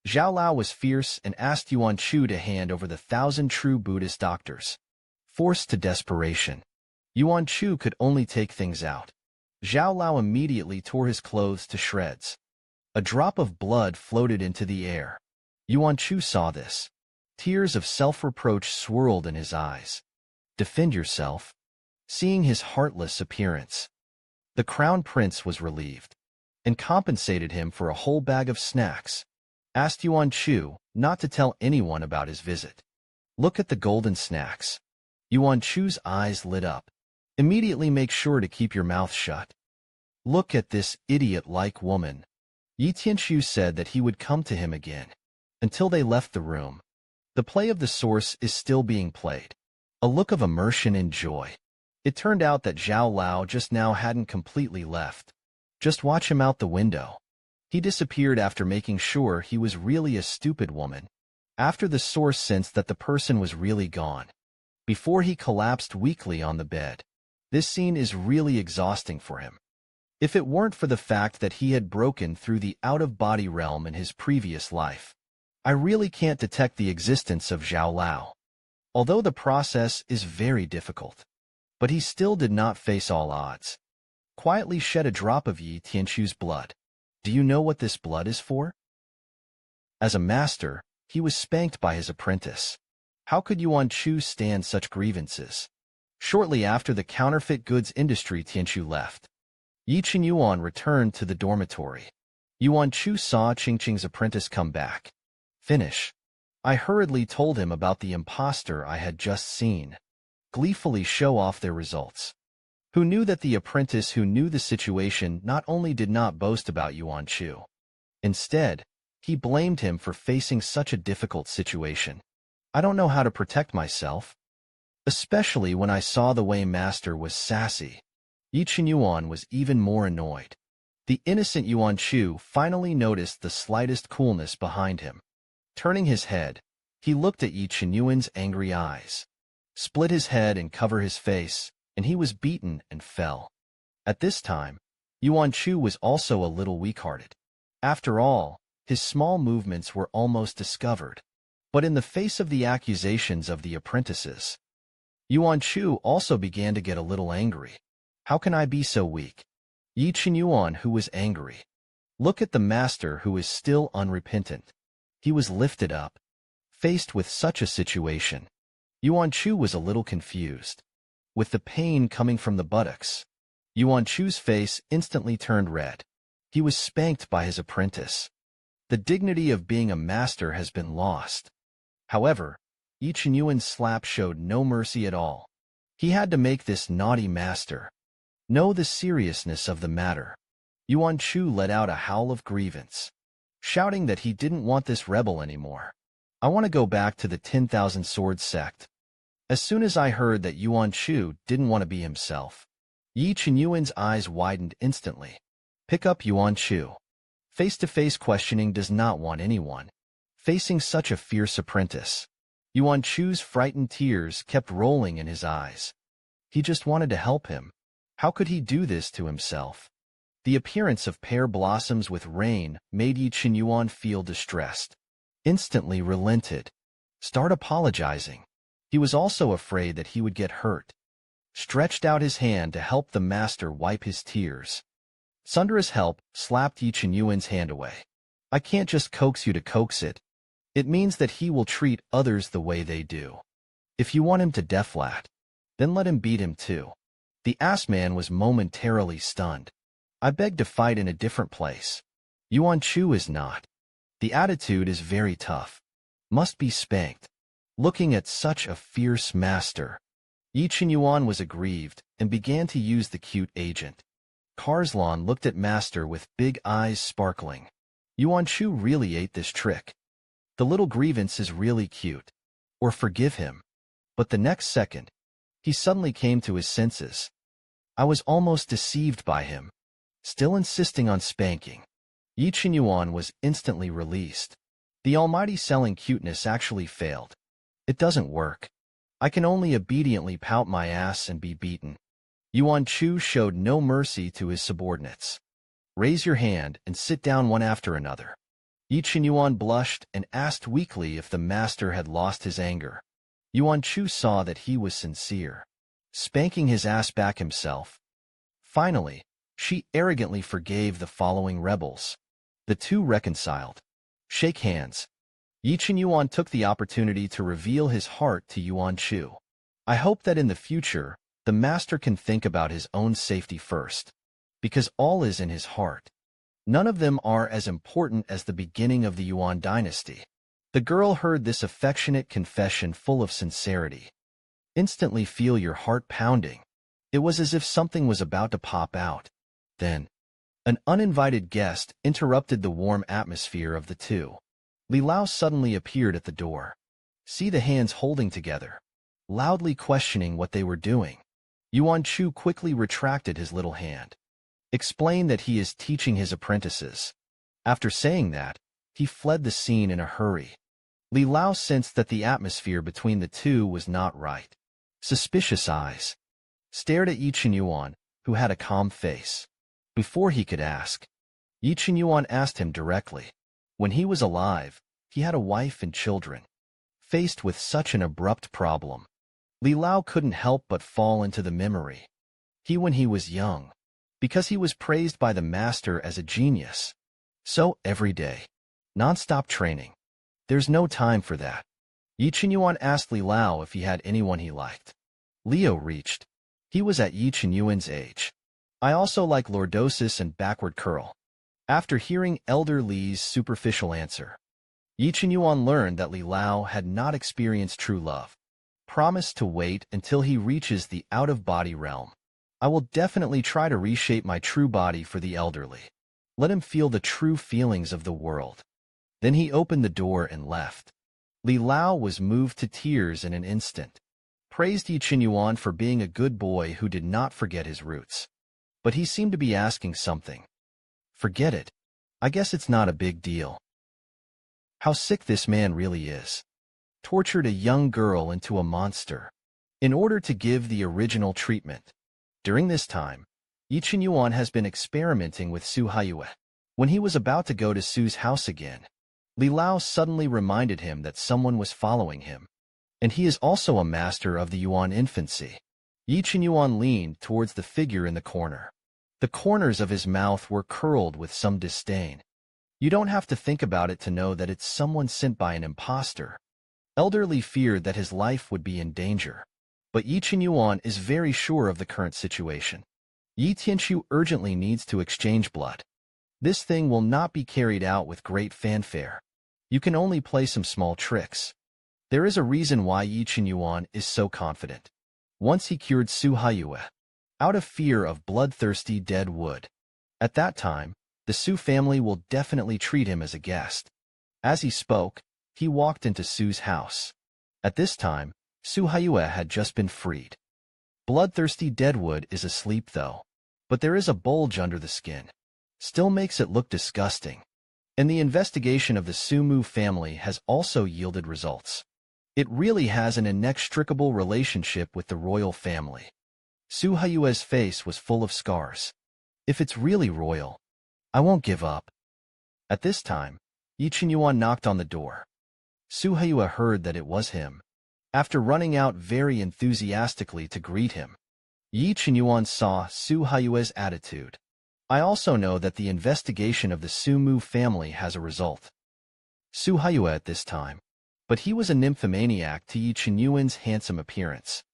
Zhao Lao was fierce and asked Yuan Chu to hand over the 1,000 true Buddhist doctors. Forced to desperation, Yuan Chu could only take things out. Zhao Lao immediately tore his clothes to shreds. A drop of blood floated into the air. Yuan Chu saw this. Tears of self-reproach swirled in his eyes. Defend yourself. Seeing his heartless appearance, the crown prince was relieved and compensated him for a whole bag of snacks. Asked Yuan Chu not to tell anyone about his visit. Look at the golden snacks. Yuan Chu's eyes lit up. Immediately make sure to keep your mouth shut. Look at this idiot-like woman. Yi Tianxiu said that he would come to him again. Until they left the room. The play of the source is still being played. A look of immersion and joy. It turned out that Zhao Lao just now hadn't completely left. Just watch him out the window. He disappeared after making sure he was really a stupid woman. After the source sensed that the person was really gone. Before he collapsed weakly on the bed. This scene is really exhausting for him. If it weren't for the fact that he had broken through the out-of-body realm in his previous life, I really can't detect the existence of Zhao Lao. Although the process is very difficult. But he still did not face all odds. Quietly shed a drop of Yi Tianxiu's blood. Do you know what this blood is for? As a master, he was spanked by his apprentice. How could Yuan Chu stand such grievances? Shortly after the counterfeit goods industry Tianxiu left, Yi Qinyuan returned to the dormitory. Yuan Chu saw Qingqing's apprentice come back. Finish. I hurriedly told him about the impostor I had just seen. Gleefully show off their results. Who knew that the apprentice who knew the situation not only did not boast about Yuan Chu. Instead, he blamed him for facing such a difficult situation. I don't know how to protect myself. Especially when I saw the way Master was sassy. Yi Qinyuan was even more annoyed. The innocent Yuan Chu finally noticed the slightest coolness behind him. Turning his head, he looked at Yi Qinyuan's angry eyes, split his head and covered his face, and he was beaten and fell. At this time, Yuan Chu was also a little weak-hearted. After all, his small movements were almost discovered. But in the face of the accusations of the apprentices, Yuan Chu also began to get a little angry. How can I be so weak? Yi Qinyuan, who was angry. Look at the master who is still unrepentant. He was lifted up. Faced with such a situation, Yuan Chu was a little confused. With the pain coming from the buttocks, Yuan Chu's face instantly turned red. He was spanked by his apprentice. The dignity of being a master has been lost. However, Yi Qinyuan's slap showed no mercy at all. He had to make this naughty master know the seriousness of the matter. Yuan Chu let out a howl of grievance, shouting that he didn't want this rebel anymore. I want to go back to the 10,000 Swords sect. As soon as I heard that Yuan Chu didn't want to be himself, Yi Qinyuan's eyes widened instantly. Pick up Yuan Chu. Face-to-face questioning does not want anyone facing such a fierce apprentice. Yuan Chu's frightened tears kept rolling in his eyes. He just wanted to help him. How could he do this to himself? The appearance of pear blossoms with rain made Yi Qinyuan feel distressed. Instantly relented. Start apologizing. He was also afraid that he would get hurt. Stretched out his hand to help the master wipe his tears. Sundra's help slapped Yi Qinyuan's hand away. I can't just coax you to coax it. It means that he will treat others the way they do. If you want him to deflat, then let him beat him too. The ass man was momentarily stunned. I beg to fight in a different place. Yuan Chu is not. The attitude is very tough. Must be spanked. Looking at such a fierce master, Yi Qinyuan was aggrieved and began to use the cute agent. Karslan looked at master with big eyes sparkling. Yuan Chu really ate this trick. The little grievance is really cute. Or forgive him. But the next second, he suddenly came to his senses. I was almost deceived by him. Still insisting on spanking, Yi Qinyuan was instantly released. The almighty selling cuteness actually failed. It doesn't work. I can only obediently pout my ass and be beaten. Yuan Chu showed no mercy to his subordinates. Raise your hand and sit down one after another. Yi Qinyuan blushed and asked weakly if the master had lost his anger. Yuan Chu saw that he was sincere, spanking his ass back himself. Finally, she arrogantly forgave the following rebels. The two reconciled. Shake hands. Yi Qinyuan took the opportunity to reveal his heart to Yuan Chu. I hope that in the future, the master can think about his own safety first, because all is in his heart. None of them are as important as the beginning of the Yuan dynasty. The girl heard this affectionate confession full of sincerity. Instantly feel your heart pounding. It was as if something was about to pop out. Then, an uninvited guest interrupted the warm atmosphere of the two. Li Lao suddenly appeared at the door. See the hands holding together, loudly questioning what they were doing. Yuan Chu quickly retracted his little hand. Explained that he is teaching his apprentices. After saying that, he fled the scene in a hurry. Li Lao sensed that the atmosphere between the two was not right. Suspicious eyes stared at Yi Qinyuan, who had a calm face. Before he could ask, Yi Qinyuan asked him directly. When he was alive, he had a wife and children. Faced with such an abrupt problem, Li Lao couldn't help but fall into the memory. When he was young, because he was praised by the master as a genius. So every day, non-stop training. There's no time for that. Yi Qinyuan asked Li Lao if he had anyone he liked. Leo reached. He was at Yi Qinyuan's age. I also like lordosis and backward curl. After hearing Elder Li's superficial answer, Yi Qinyuan learned that Li Lao had not experienced true love. Promised to wait until he reaches the out-of-body realm. I will definitely try to reshape my true body for the elderly. Let him feel the true feelings of the world. Then he opened the door and left. Li Lao was moved to tears in an instant. Praised Yi Qinyuan for being a good boy who did not forget his roots. but he seemed to be asking something. Forget it. I guess it's not a big deal. How sick this man really is. Tortured a young girl into a monster in order to give the original treatment. During this time, Yi Qinyuan has been experimenting with Su Haiyue. When he was about to go to Su's house again, Li Lao suddenly reminded him that someone was following him, and he is also a master of the Yuan infancy. Yi Qinyuan leaned towards the figure in the corner. The corners of his mouth were curled with some disdain. You don't have to think about it to know that it's someone sent by an impostor. Elderly feared that his life would be in danger, but Yi Qinyuan is very sure of the current situation. Yi Tianqiu urgently needs to exchange blood. This thing will not be carried out with great fanfare. You can only play some small tricks. There is a reason why Yi Qinyuan is so confident. Once he cured Su Haiyue, out of fear of bloodthirsty dead wood. At that time, the Su family will definitely treat him as a guest. As he spoke, he walked into Su's house. At this time, Su Haiyue had just been freed. Bloodthirsty deadwood is asleep though, but there is a bulge under the skin. Still makes it look disgusting. And the investigation of the Su Mu family has also yielded results. It really has an inextricable relationship with the royal family. Su Haiyue's face was full of scars. If it's really royal, I won't give up. At this time, Yi Qinyuan knocked on the door. Su Haiyue heard that it was him. After running out very enthusiastically to greet him, Yi Qinyuan saw Su Haiyue's attitude. I also know that the investigation of the Su Mu family has a result. Su Haiyue at this time. But he was a nymphomaniac to Yi Qinyuan's handsome appearance.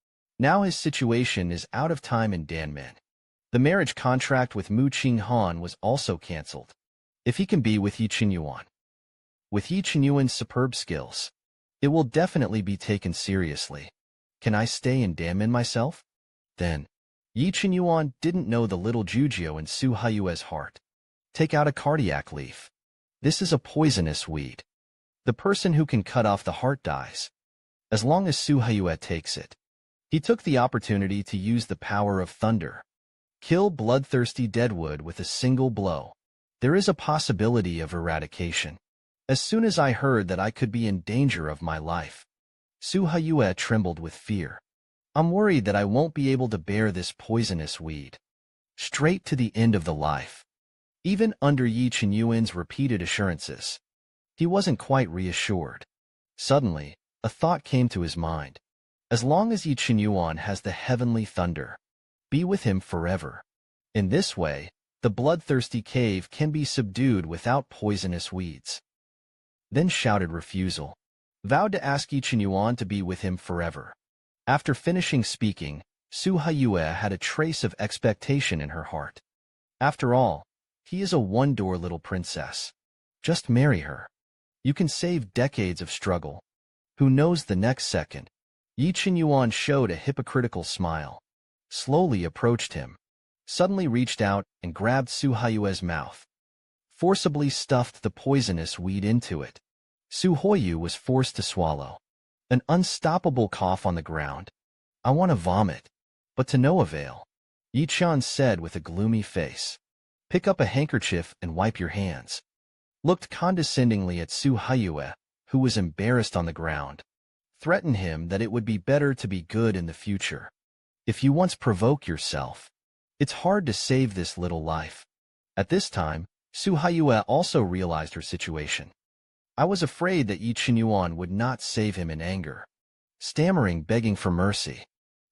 Now his situation is out of time in Danmen. The marriage contract with Mu Qinghan was also cancelled. If he can be with Yi Qinyuan. With Yi Qinyuan's superb skills, it will definitely be taken seriously. Can I stay in Danmen myself? Then, Yi Qinyuan didn't know the little Jujio in Su Haiyue's heart. Take out a cardiac leaf. This is a poisonous weed. The person who can cut off the heart dies. As long as Su Haiyue takes it. He took the opportunity to use the power of thunder. Kill bloodthirsty deadwood with a single blow. There is a possibility of eradication. As soon as I heard that I could be in danger of my life, Su Haiyue trembled with fear. I'm worried that I won't be able to bear this poisonous weed. Straight to the end of the life. Even under Yi Qinyuan's repeated assurances, he wasn't quite reassured. Suddenly, a thought came to his mind. As long as Yi Qinyuan has the heavenly thunder, be with him forever. In this way, the bloodthirsty cave can be subdued without poisonous weeds. Then shouted refusal. Vowed to ask Yi Qinyuan to be with him forever. After finishing speaking, Su Haiyue had a trace of expectation in her heart. After all, he is a one-door little princess. Just marry her. You can save decades of struggle. Who knows the next second? Yi Qinyuan showed a hypocritical smile. Slowly approached him. Suddenly reached out and grabbed Su Haiyue's mouth. Forcibly stuffed the poisonous weed into it. Su Haiyue was forced to swallow. An unstoppable cough on the ground. I want to vomit, but to no avail. Yi Qian said with a gloomy face. Pick up a handkerchief and wipe your hands. Looked condescendingly at Su Haiyue, who was embarrassed on the ground. Threatened him that it would be better to be good in the future. If you once provoke yourself, it's hard to save this little life. At this time, Su Haiyue also realized her situation. I was afraid that Yi Qinyuan would not save him in anger. Stammering, begging for mercy.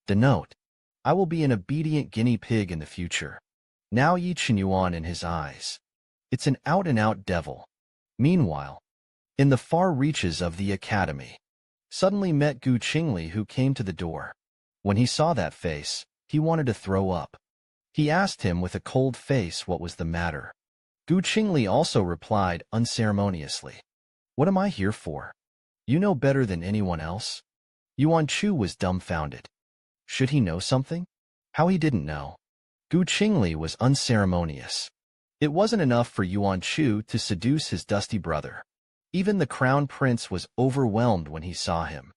Denote, I will be an obedient guinea pig in the future. Now Yi Qinyuan in his eyes. It's an out-and-out devil. Meanwhile, in the far reaches of the academy, suddenly met Gu Qingli, who came to the door. When he saw that face, he wanted to throw up. He asked him with a cold face what was the matter. Gu Qingli also replied unceremoniously. What am I here for? You know better than anyone else. Yuan Chu was dumbfounded. Should he know something? How he didn't know? Gu Qingli was unceremonious. It wasn't enough for Yuan Chu to seduce his dusty brother. Even the crown prince was overwhelmed when he saw him.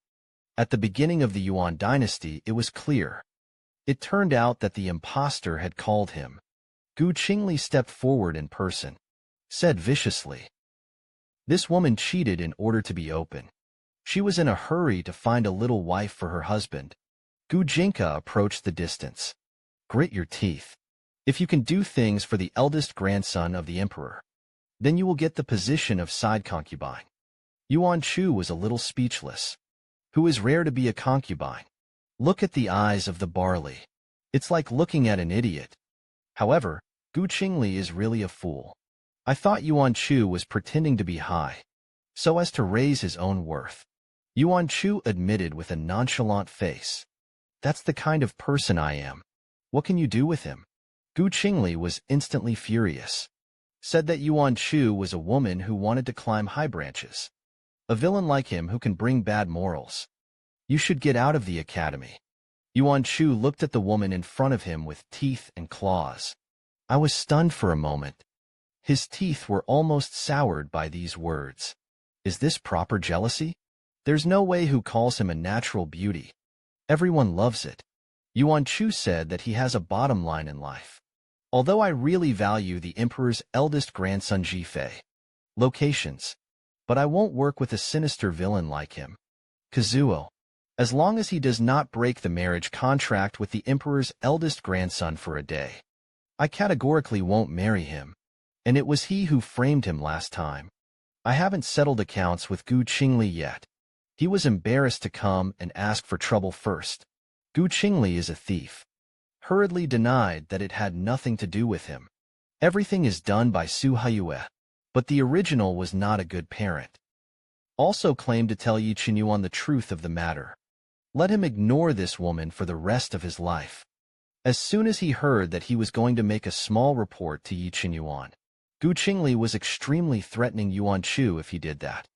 At the beginning of the Yuan dynasty, it was clear. It turned out that the impostor had called him Gu Qingli stepped forward in person, said viciously. This woman cheated in order to be open. She was in a hurry to find a little wife for her husband. Gu Jinka approached the distance. Grit your teeth. If you can do things for the eldest grandson of the emperor, then you will get the position of side concubine. Yuan Chu was a little speechless. Who is rare to be a concubine? Look at the eyes of the barley. It's like looking at an idiot. However, Gu Qingli is really a fool. I thought Yuan Chu was pretending to be high, so as to raise his own worth. Yuan Chu admitted with a nonchalant face. That's the kind of person I am. What can you do with him? Gu Qingli was instantly furious. Said that Yuan Chu was a woman who wanted to climb high branches. A villain like him who can bring bad morals. You should get out of the academy. Yuan Chu looked at the woman in front of him with teeth and claws. I was stunned for a moment. His teeth were almost soured by these words. Is this proper jealousy? There's no way who calls him a natural beauty. Everyone loves it. Yuan Chu said that he has a bottom line in life. Although I really value the emperor's eldest grandson Jifei. Locations. But I won't work with a sinister villain like him. Kazuo. As long as he does not break the marriage contract with the emperor's eldest grandson for a day. I categorically won't marry him. And it was he who framed him last time. I haven't settled accounts with Gu Qingli yet. He was embarrassed to come and ask for trouble first. Gu Qingli is a thief. Hurriedly denied that it had nothing to do with him. Everything is done by Su Haiyue, but the original was not a good parent. Also claimed to tell Yi Qinyuan the truth of the matter. Let him ignore this woman for the rest of his life. As soon as he heard that he was going to make a small report to Yi Qinyuan, Gu Qingli was extremely threatening Yuan Chu if he did that.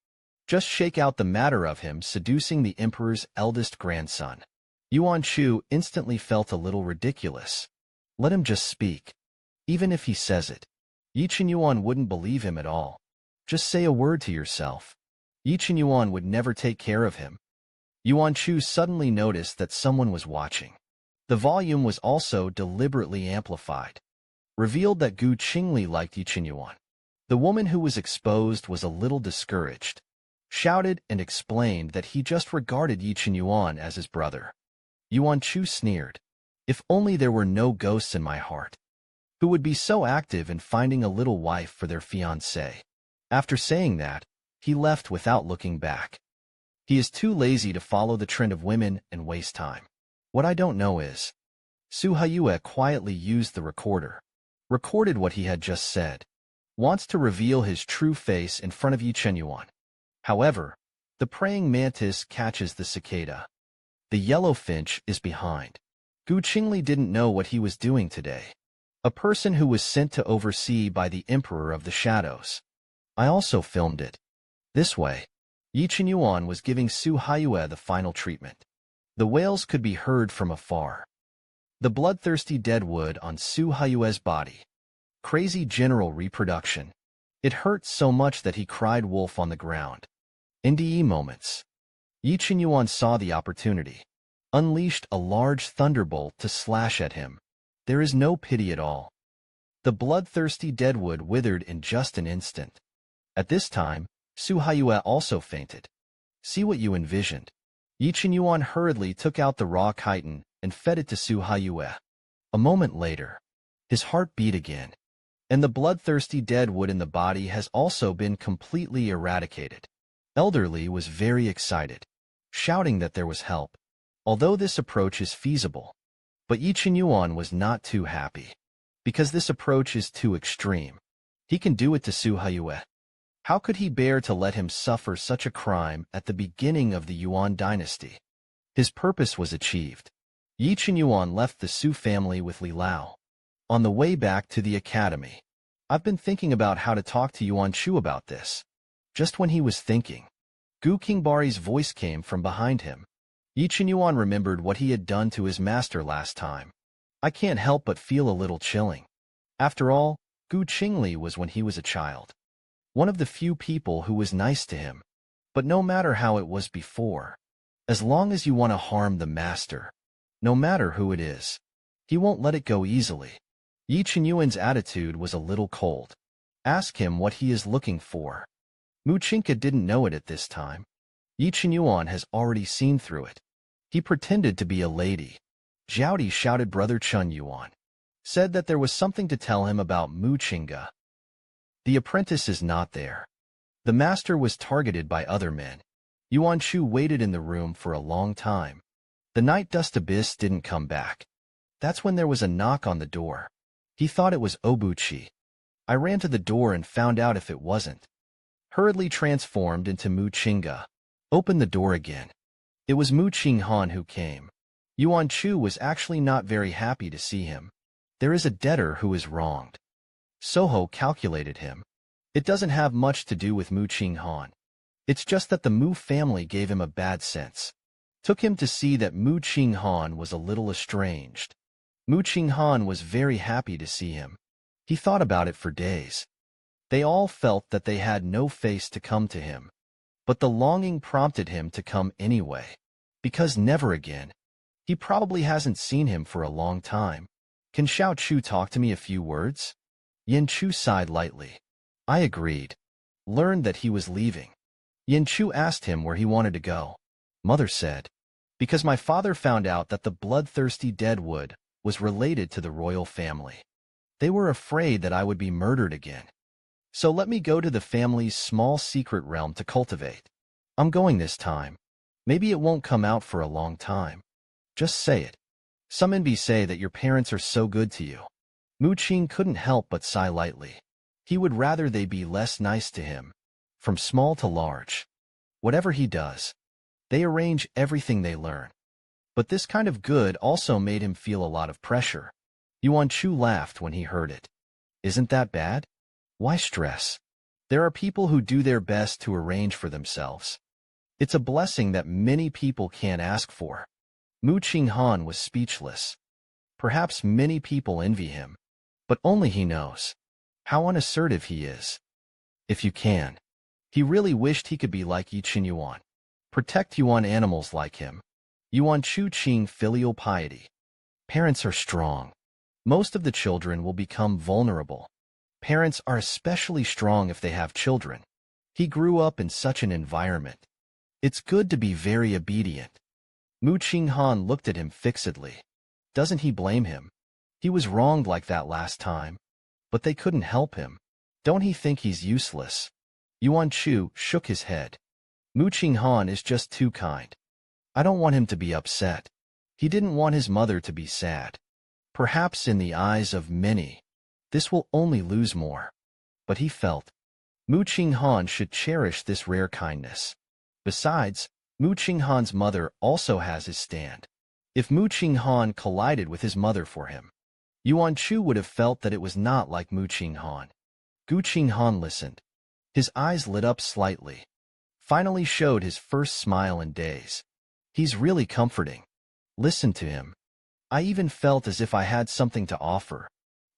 Just shake out the matter of him seducing the emperor's eldest grandson. Yuan Chu instantly felt a little ridiculous. Let him just speak. Even if he says it, Yi Qinyuan wouldn't believe him at all. Just say a word to yourself. Yi Qinyuan would never take care of him. Yuan Chu suddenly noticed that someone was watching. The volume was also deliberately amplified. Revealed that Gu Qingli liked Yi Qinyuan. The woman who was exposed was a little discouraged. Shouted and explained that he just regarded Yi Qinyuan as his brother. Yuan Chu sneered. If only there were no ghosts in my heart. Who would be so active in finding a little wife for their fiancé? After saying that, he left without looking back. He is too lazy to follow the trend of women and waste time. What I don't know is, Su Haiyue quietly used the recorder. Recorded what he had just said. Wants to reveal his true face in front of Yi Qinyuan. However, the praying mantis catches the cicada. The yellow finch is behind. Gu Qingli didn't know what he was doing today. A person who was sent to oversee by the Emperor of the Shadows. I also filmed it. This way, Yi Qinyuan was giving Su Haiyue the final treatment. The wails could be heard from afar. The bloodthirsty deadwood on Su Haiyue's body. Crazy general reproduction. It hurt so much that he cried wolf on the ground. NDE moments. Yi Qinyuan saw the opportunity. Unleashed a large thunderbolt to slash at him. There is no pity at all. The bloodthirsty deadwood withered in just an instant. At this time, Su Haiyue also fainted. See what you envisioned. Yi Qinyuan hurriedly took out the raw chitin and fed it to Su Haiyue. A moment later, his heart beat again. And the bloodthirsty deadwood in the body has also been completely eradicated. Elderly was very excited, shouting that there was help. Although this approach is feasible, but Yi Qinyuan was not too happy. Because this approach is too extreme. He can do it to Su Haiyue. How could he bear to let him suffer such a crime at the beginning of the Yuan dynasty? His purpose was achieved. Yi Qinyuan left the Su family with Li Lao. On the way back to the academy, I've been thinking about how to talk to Yuan Chu about this. Just when he was thinking, Gu Qingbari's voice came from behind him. Yi Qinyuan remembered what he had done to his master last time. I can't help but feel a little chilling. After all, Gu Qingli was when he was a child. One of the few people who was nice to him. But no matter how it was before, as long as you want to harm the master, no matter who it is, he won't let it go easily. Yi Qinyuan's attitude was a little cold. Ask him what he is looking for. Muchinka didn't know it at this time. Yi Qinyuan has already seen through it. He pretended to be a lady. Zhaodi shouted Brother Chun Yuan. Said that there was something to tell him about Muchinga. The apprentice is not there. The master was targeted by other men. Yuan Chu waited in the room for a long time. The night dust abyss didn't come back. That's when there was a knock on the door. He thought it was Obuchi. I ran to the door and found out if it wasn't. Hurriedly transformed into Muchinga. Opened the door again. It was Mu Qinghan who came. Yuan Chu was actually not very happy to see him. There is a debtor who is wronged. Soho calculated him. It doesn't have much to do with Mu Qinghan. It's just that the Mu family gave him a bad sense. Took him to see that Mu Qinghan was a little estranged. Mu Qinghan was very happy to see him. He thought about it for days. They all felt that they had no face to come to him. But the longing prompted him to come anyway. Because never again. He probably hasn't seen him for a long time. Can Xiao Chu talk to me a few words? Yin Chu sighed lightly. I agreed. Learned that he was leaving. Yin Chu asked him where he wanted to go. Mother said, because my father found out that the bloodthirsty Deadwood was related to the royal family. They were afraid that I would be murdered again. So let me go to the family's small secret realm to cultivate. I'm going this time. Maybe it won't come out for a long time. Just say it. Some envy say that your parents are so good to you. Mu Qing couldn't help but sigh lightly. He would rather they be less nice to him. From small to large. Whatever he does, they arrange everything they learn. But this kind of good also made him feel a lot of pressure. Yuan Chu laughed when he heard it. Isn't that bad? Why stress? There are people who do their best to arrange for themselves. It's a blessing that many people can't ask for. Mu Qinghan was speechless. Perhaps many people envy him. But only he knows. How unassertive he is. If you can. He really wished he could be like Yi Qinyuan. Protect Yuan animals like him. Yuan Chu Qing filial piety. Parents are strong. Most of the children will become vulnerable. Parents are especially strong if they have children. He grew up in such an environment. It's good to be very obedient. Mu Qinghan looked at him fixedly. Doesn't he blame him? He was wronged like that last time. But they couldn't help him. Don't he think he's useless? Yuan Chu shook his head. Mu Qinghan is just too kind. I don't want him to be upset. He didn't want his mother to be sad. Perhaps in the eyes of many, this will only lose more. But he felt Mu Qinghan should cherish this rare kindness. Besides, Mu Qinghan's mother also has his stand. If Mu Qinghan collided with his mother for him, Yuan Chu would have felt that it was not like Mu Qinghan. Gu Qinghan listened. His eyes lit up slightly. Finally showed his first smile in days. He's really comforting. Listen to him. I even felt as if I had something to offer.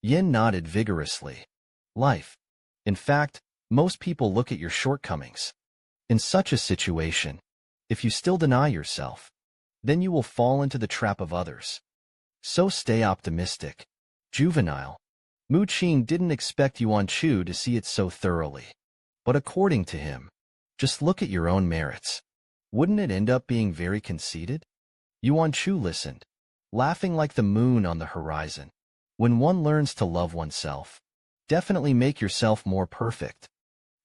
Yin nodded vigorously. Life. In fact, most people look at your shortcomings. In such a situation, if you still deny yourself, then you will fall into the trap of others. So stay optimistic. Juvenile. Mu Qing didn't expect Yuan Chu to see it so thoroughly. But according to him, just look at your own merits. Wouldn't it end up being very conceited? Yuan Chu listened, laughing like the moon on the horizon. When one learns to love oneself, definitely make yourself more perfect.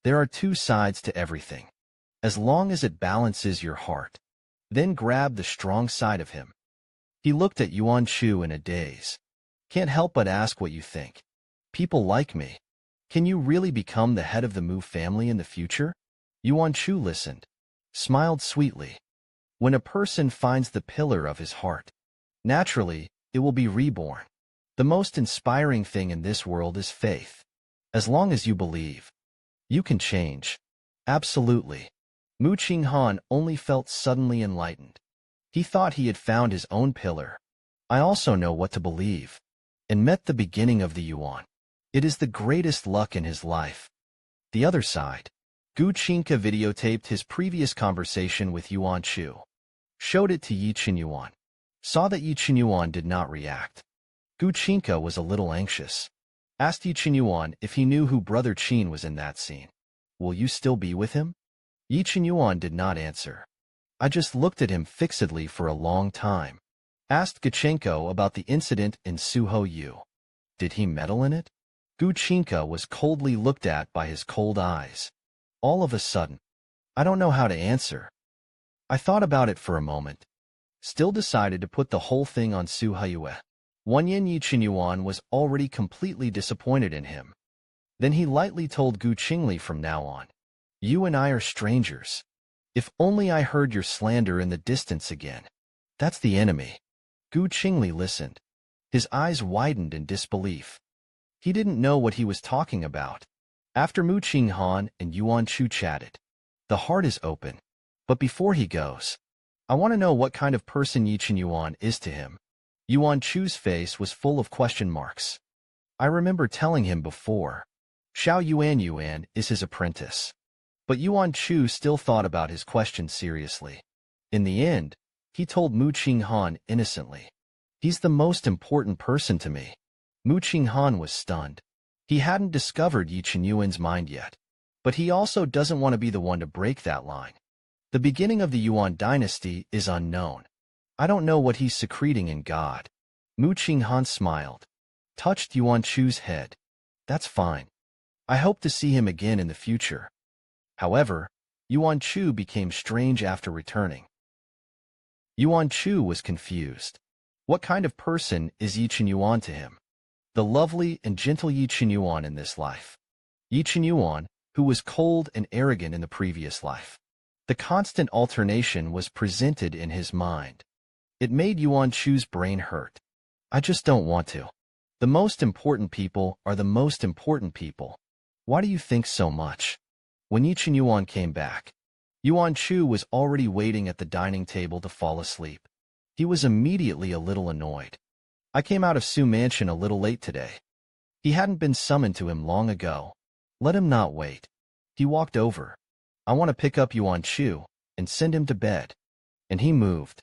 There are two sides to everything. As long as it balances your heart, then grab the strong side of him. He looked at Yuan Chu in a daze. Can't help but ask what you think. People like me. Can you really become the head of the Mu family in the future? Yuan Chu listened, smiled sweetly. When a person finds the pillar of his heart, naturally, it will be reborn. The most inspiring thing in this world is faith. As long as you believe, you can change. Absolutely. Mu Qinghan only felt suddenly enlightened. He thought he had found his own pillar. I also know what to believe. And met the beginning of the Yuan. It is the greatest luck in his life. The other side. Gu Qingka videotaped his previous conversation with Yuan Chu. Showed it to Yi Qinyuan. Saw that Yi Qinyuan did not react. Gu Gu Qinka was a little anxious. Asked Yi Qinyuan if he knew who Brother Qin was in that scene. Will you still be with him? Yi Qinyuan did not answer. I just looked at him fixedly for a long time. Asked Gachenko about the incident in Suho Yu. Did he meddle in it? Gu Qinka was coldly looked at by his cold eyes. All of a sudden, I don't know how to answer. I thought about it for a moment. Still decided to put the whole thing on Su Haiyue. Wanyan Yi Qinyuan was already completely disappointed in him. Then he lightly told Gu Qingli from now on. You and I are strangers. If only I heard your slander in the distance again. That's the enemy. Gu Qingli listened. His eyes widened in disbelief. He didn't know what he was talking about. After Mu Qinghan and Yuan Chu chatted. The heart is open. But before he goes, I want to know what kind of person Yi Qinyuan is to him. Yuan Chu's face was full of question marks. I remember telling him before. Xiao Yuan is his apprentice. But Yuan Chu still thought about his question seriously. In the end, he told Mu Qinghan innocently. He's the most important person to me. Mu Qinghan was stunned. He hadn't discovered Yi Qinyuan's mind yet. But he also doesn't want to be the one to break that line. The beginning of the Yuan dynasty is unknown. I don't know what he's secreting in God. Mu Qinghan smiled. Touched Yuan Chu's head. That's fine. I hope to see him again in the future. However, Yuan Chu became strange after returning. Yuan Chu was confused. What kind of person is Yi Qinyuan to him? The lovely and gentle Yi Qinyuan in this life. Yi Qinyuan, who was cold and arrogant in the previous life. The constant alternation was presented in his mind. It made Yuan Chu's brain hurt. I just don't want to. The most important people are the most important people. Why do you think so much? When Yi Qinyuan came back, Yuan Chu was already waiting at the dining table to fall asleep. He was immediately a little annoyed. I came out of Su Mansion a little late today. He hadn't been summoned to him long ago. Let him not wait. He walked over. I want to pick up Yuan Chu and send him to bed. And he moved.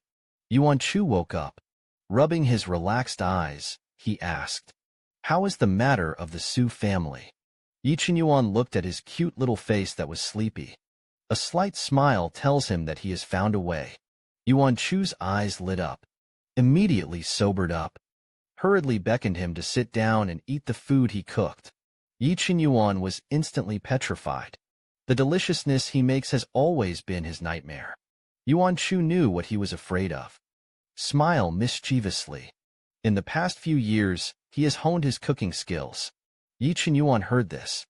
Yuan Chu woke up. Rubbing his relaxed eyes, he asked, How is the matter of the Su family? Yi Qinyuan looked at his cute little face that was sleepy. A slight smile tells him that he has found a way. Yuan Chu's eyes lit up. Immediately sobered up. Hurriedly beckoned him to sit down and eat the food he cooked. Yi Qinyuan was instantly petrified. The deliciousness he makes has always been his nightmare. Yuan Chu knew what he was afraid of. Smile mischievously. In the past few years, he has honed his cooking skills. Yi Qinyuan heard this.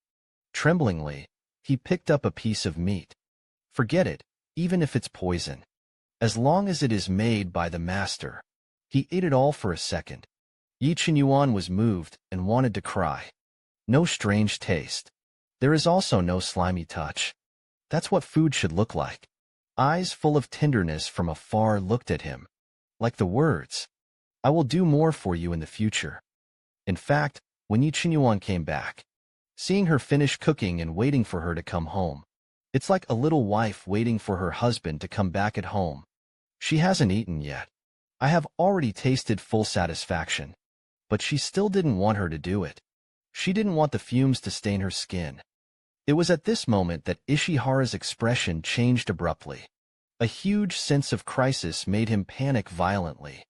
Tremblingly, he picked up a piece of meat. Forget it, even if it's poison. As long as it is made by the master. He ate it all for a second. Yi Qinyuan was moved and wanted to cry. No strange taste. There is also no slimy touch. That's what food should look like. Eyes full of tenderness from afar looked at him. Like the words, I will do more for you in the future. In fact, when Yi Qinyuan came back, seeing her finish cooking and waiting for her to come home, it's like a little wife waiting for her husband to come back at home. She hasn't eaten yet. I have already tasted full satisfaction. But she still didn't want her to do it. She didn't want the fumes to stain her skin. It was at this moment that Ishihara's expression changed abruptly. A huge sense of crisis made him panic violently.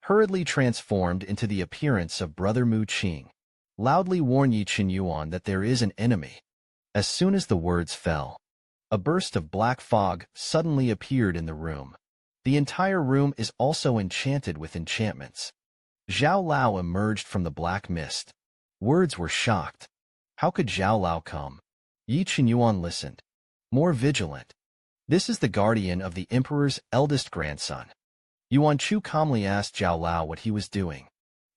Hurriedly transformed into the appearance of Brother Mu Qing. Loudly warn Yi Qinyuan that there is an enemy. As soon as the words fell, a burst of black fog suddenly appeared in the room. The entire room is also enchanted with enchantments. Zhao Lao emerged from the black mist. Words were shocked. How could Zhao Lao come? Yi Qinyuan listened. More vigilant. This is the guardian of the emperor's eldest grandson. Yuan Chu calmly asked Zhao Lao what he was doing.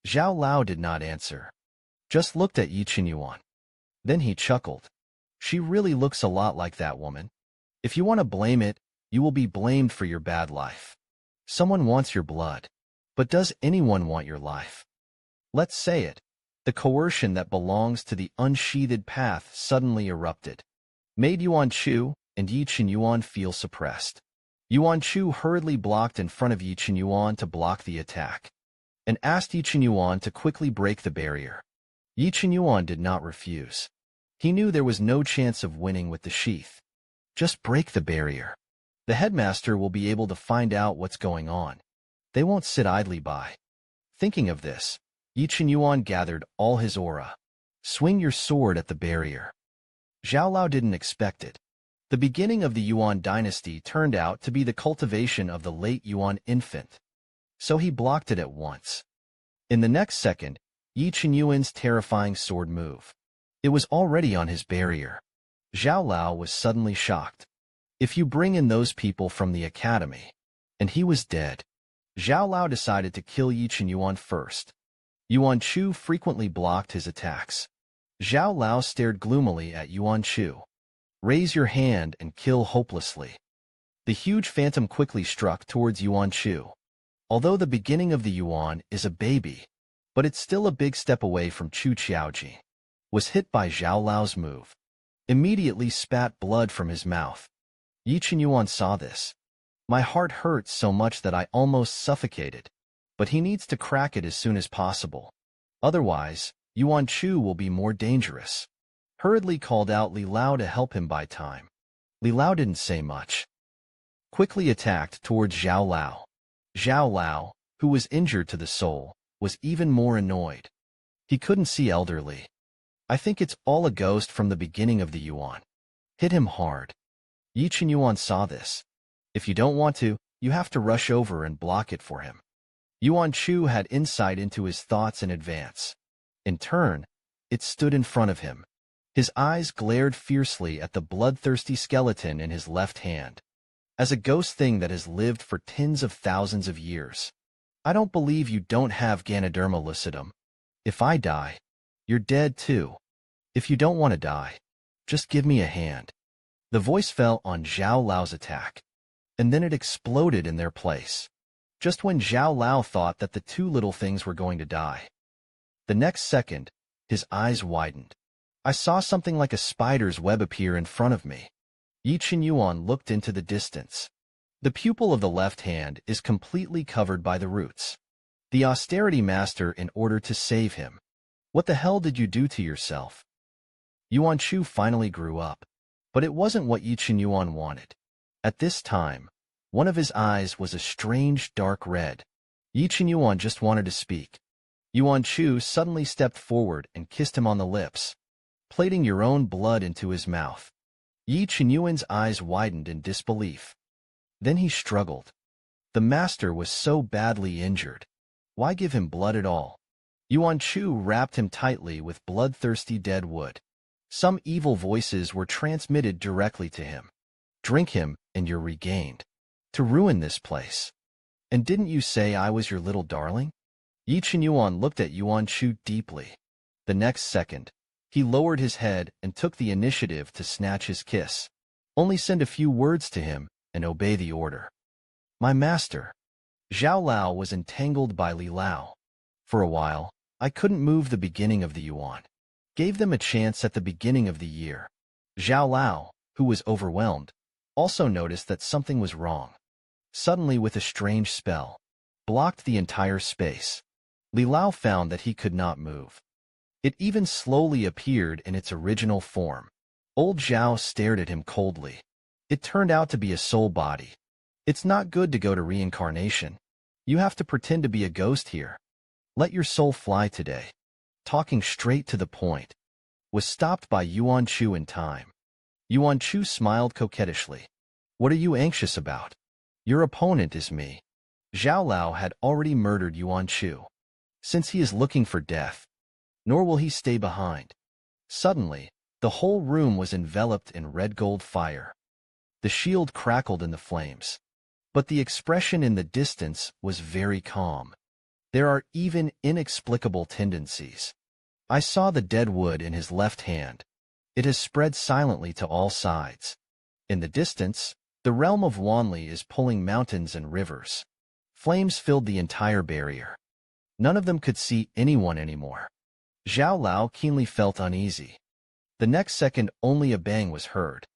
Zhao Lao did not answer. Just looked at Yi Qinyuan. Then he chuckled. She really looks a lot like that woman. If you want to blame it, you will be blamed for your bad life. Someone wants your blood. But does anyone want your life? Let's say it. The coercion that belongs to the unsheathed path suddenly erupted. Made Yuan Chu and Yi Qinyuan feel suppressed. Yuan Chu hurriedly blocked in front of Yi Qinyuan to block the attack. and asked Yi Qinyuan to quickly break the barrier. Yi Qinyuan did not refuse. He knew there was no chance of winning with the sheath. Just break the barrier. The headmaster will be able to find out what's going on. They won't sit idly by. Thinking of this, Yi Qinyuan gathered all his aura. Swing your sword at the barrier. Zhao Lao didn't expect it. The beginning of the Yuan dynasty turned out to be the cultivation of the late Yuan infant. So he blocked it at once. In the next second, Yi Qinyuan's terrifying sword moved. It was already on his barrier. Zhao Lao was suddenly shocked. If you bring in those people from the academy, and he was dead. Zhao Lao decided to kill Yi Qinyuan first. Yuan Chu frequently blocked his attacks. Zhao Lao stared gloomily at Yuan Chu. Raise your hand and kill hopelessly. The huge phantom quickly struck towards Yuan Chu. Although the beginning of the Yuan is a baby, but it's still a big step away from Chu Qiaoji, was hit by Zhao Lao's move. Immediately spat blood from his mouth. Yi Qinyuan saw this. My heart hurts so much that I almost suffocated, but he needs to crack it as soon as possible. Otherwise, Yuan Chu will be more dangerous. Hurriedly called out Li Lao to help him buy time. Li Lao didn't say much. Quickly attacked towards Zhao Lao. Zhao Lao, who was injured to the soul, was even more annoyed. He couldn't see elderly. I think it's all a ghost from the beginning of the Yuan. Hit him hard. Yi Qinyuan saw this. If you don't want to, you have to rush over and block it for him. Yuan Chu had insight into his thoughts in advance. In turn, it stood in front of him. His eyes glared fiercely at the bloodthirsty skeleton in his left hand. As a ghost thing that has lived for tens of thousands of years. I don't believe you don't have Ganoderma lucidum. If I die, you're dead too. If you don't want to die, just give me a hand. The voice fell on Zhao Lao's attack, and then it exploded in their place, just when Zhao Lao thought that the two little things were going to die. The next second, his eyes widened. I saw something like a spider's web appear in front of me. Yi Qinyuan looked into the distance. The pupil of the left hand is completely covered by the roots. The austerity master in order to save him. What the hell did you do to yourself? Yuan Chu finally grew up, but it wasn't what Yi Qinyuan wanted. At this time, one of his eyes was a strange dark red. Yi Qinyuan just wanted to speak. Yuan Chu suddenly stepped forward and kissed him on the lips, plating your own blood into his mouth. Yi Qinyuan's eyes widened in disbelief. Then he struggled. The master was so badly injured. Why give him blood at all? Yuan Chu wrapped him tightly with bloodthirsty dead wood. Some evil voices were transmitted directly to him. Drink him, and you're regained. To ruin this place. And didn't you say I was your little darling? Yi Qinyuan looked at Yuan Chu deeply. The next second, he lowered his head and took the initiative to snatch his kiss. Only send a few words to him and obey the order. My master. Zhao Lao was entangled by Li Lao. For a while, I couldn't move the beginning of the Yuan. Gave them a chance at the beginning of the year. Zhao Lao, who was overwhelmed, also noticed that something was wrong. Suddenly, with a strange spell, blocked the entire space. Li Lao found that he could not move. It even slowly appeared in its original form. Old Zhao stared at him coldly. It turned out to be a soul body. It's not good to go to reincarnation. You have to pretend to be a ghost here. Let your soul fly today. Talking straight to the point. Was stopped by Yuan Chu in time. Yuan Chu smiled coquettishly. What are you anxious about? Your opponent is me. Zhao Lao had already murdered Yuan Chu. Since he is looking for death, nor will he stay behind. Suddenly, the whole room was enveloped in red gold fire. The shield crackled in the flames. But the expression in the distance was very calm. There are even inexplicable tendencies. I saw the dead wood in his left hand. It has spread silently to all sides. In the distance, the realm of Wanli is pulling mountains and rivers. Flames filled the entire barrier. None of them could see anyone anymore. Zhao Lao keenly felt uneasy. The next second only a bang was heard.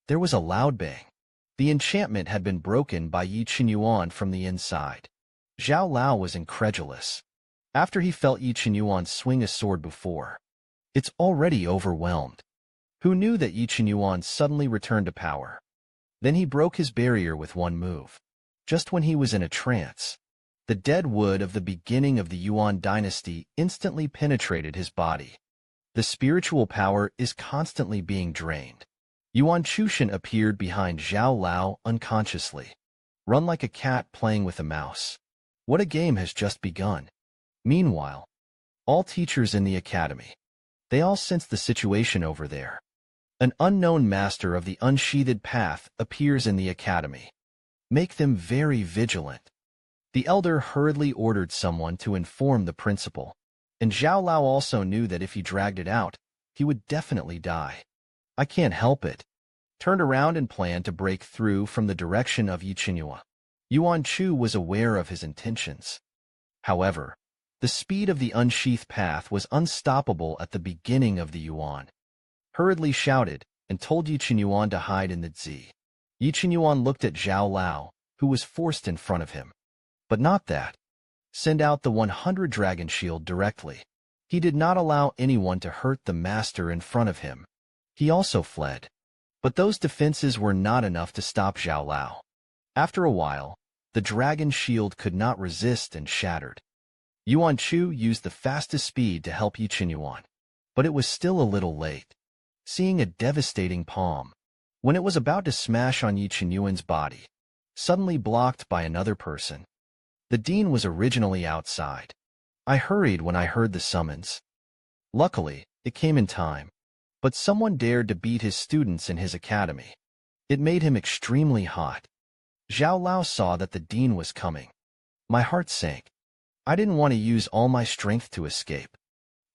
There was a loud bang. The enchantment had been broken by Yi Qinyuan from the inside. Zhao Lao was incredulous. After he felt Yi Qinyuan swing a sword before, it's already overwhelmed. Who knew that Yi Qinyuan suddenly returned to power? Then he broke his barrier with one move. Just when he was in a trance, the dead wood of the beginning of the Yuan dynasty instantly penetrated his body. The spiritual power is constantly being drained. Yuan Chushan appeared behind Zhao Lao unconsciously. Run like a cat playing with a mouse. What a game has just begun. Meanwhile, all teachers in the academy, they all sensed the situation over there. An unknown master of the unsheathed path appears in the academy. Make them very vigilant. The elder hurriedly ordered someone to inform the principal, and Zhao Lao also knew that if he dragged it out, he would definitely die. I can't help it. Turned around and planned to break through from the direction of Yi Qinyuan. Yuan Chu was aware of his intentions. However, the speed of the unsheathed path was unstoppable at the beginning of the Yuan. Hurriedly shouted and told Yi Qinyuan to hide in the Zi. Yi Qinyuan looked at Zhao Lao, who was forced in front of him. But not that. Send out the 100 dragon shield directly. He did not allow anyone to hurt the master in front of him. He also fled. But those defenses were not enough to stop Zhao Lao. After a while, the dragon shield could not resist and shattered. Yuan Chu used the fastest speed to help Yi Qinyuan. But it was still a little late. Seeing a devastating palm, when it was about to smash on Yi Qinyuan's body, suddenly blocked by another person. The dean was originally outside. I hurried when I heard the summons. Luckily, it came in time. But someone dared to beat his students in his academy. It made him extremely hot. Zhao Lao saw that the dean was coming. My heart sank. I didn't want to use all my strength to escape.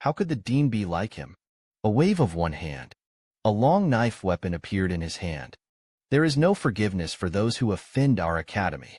How could the dean be like him? A wave of one hand. A long knife weapon appeared in his hand. There is no forgiveness for those who offend our academy.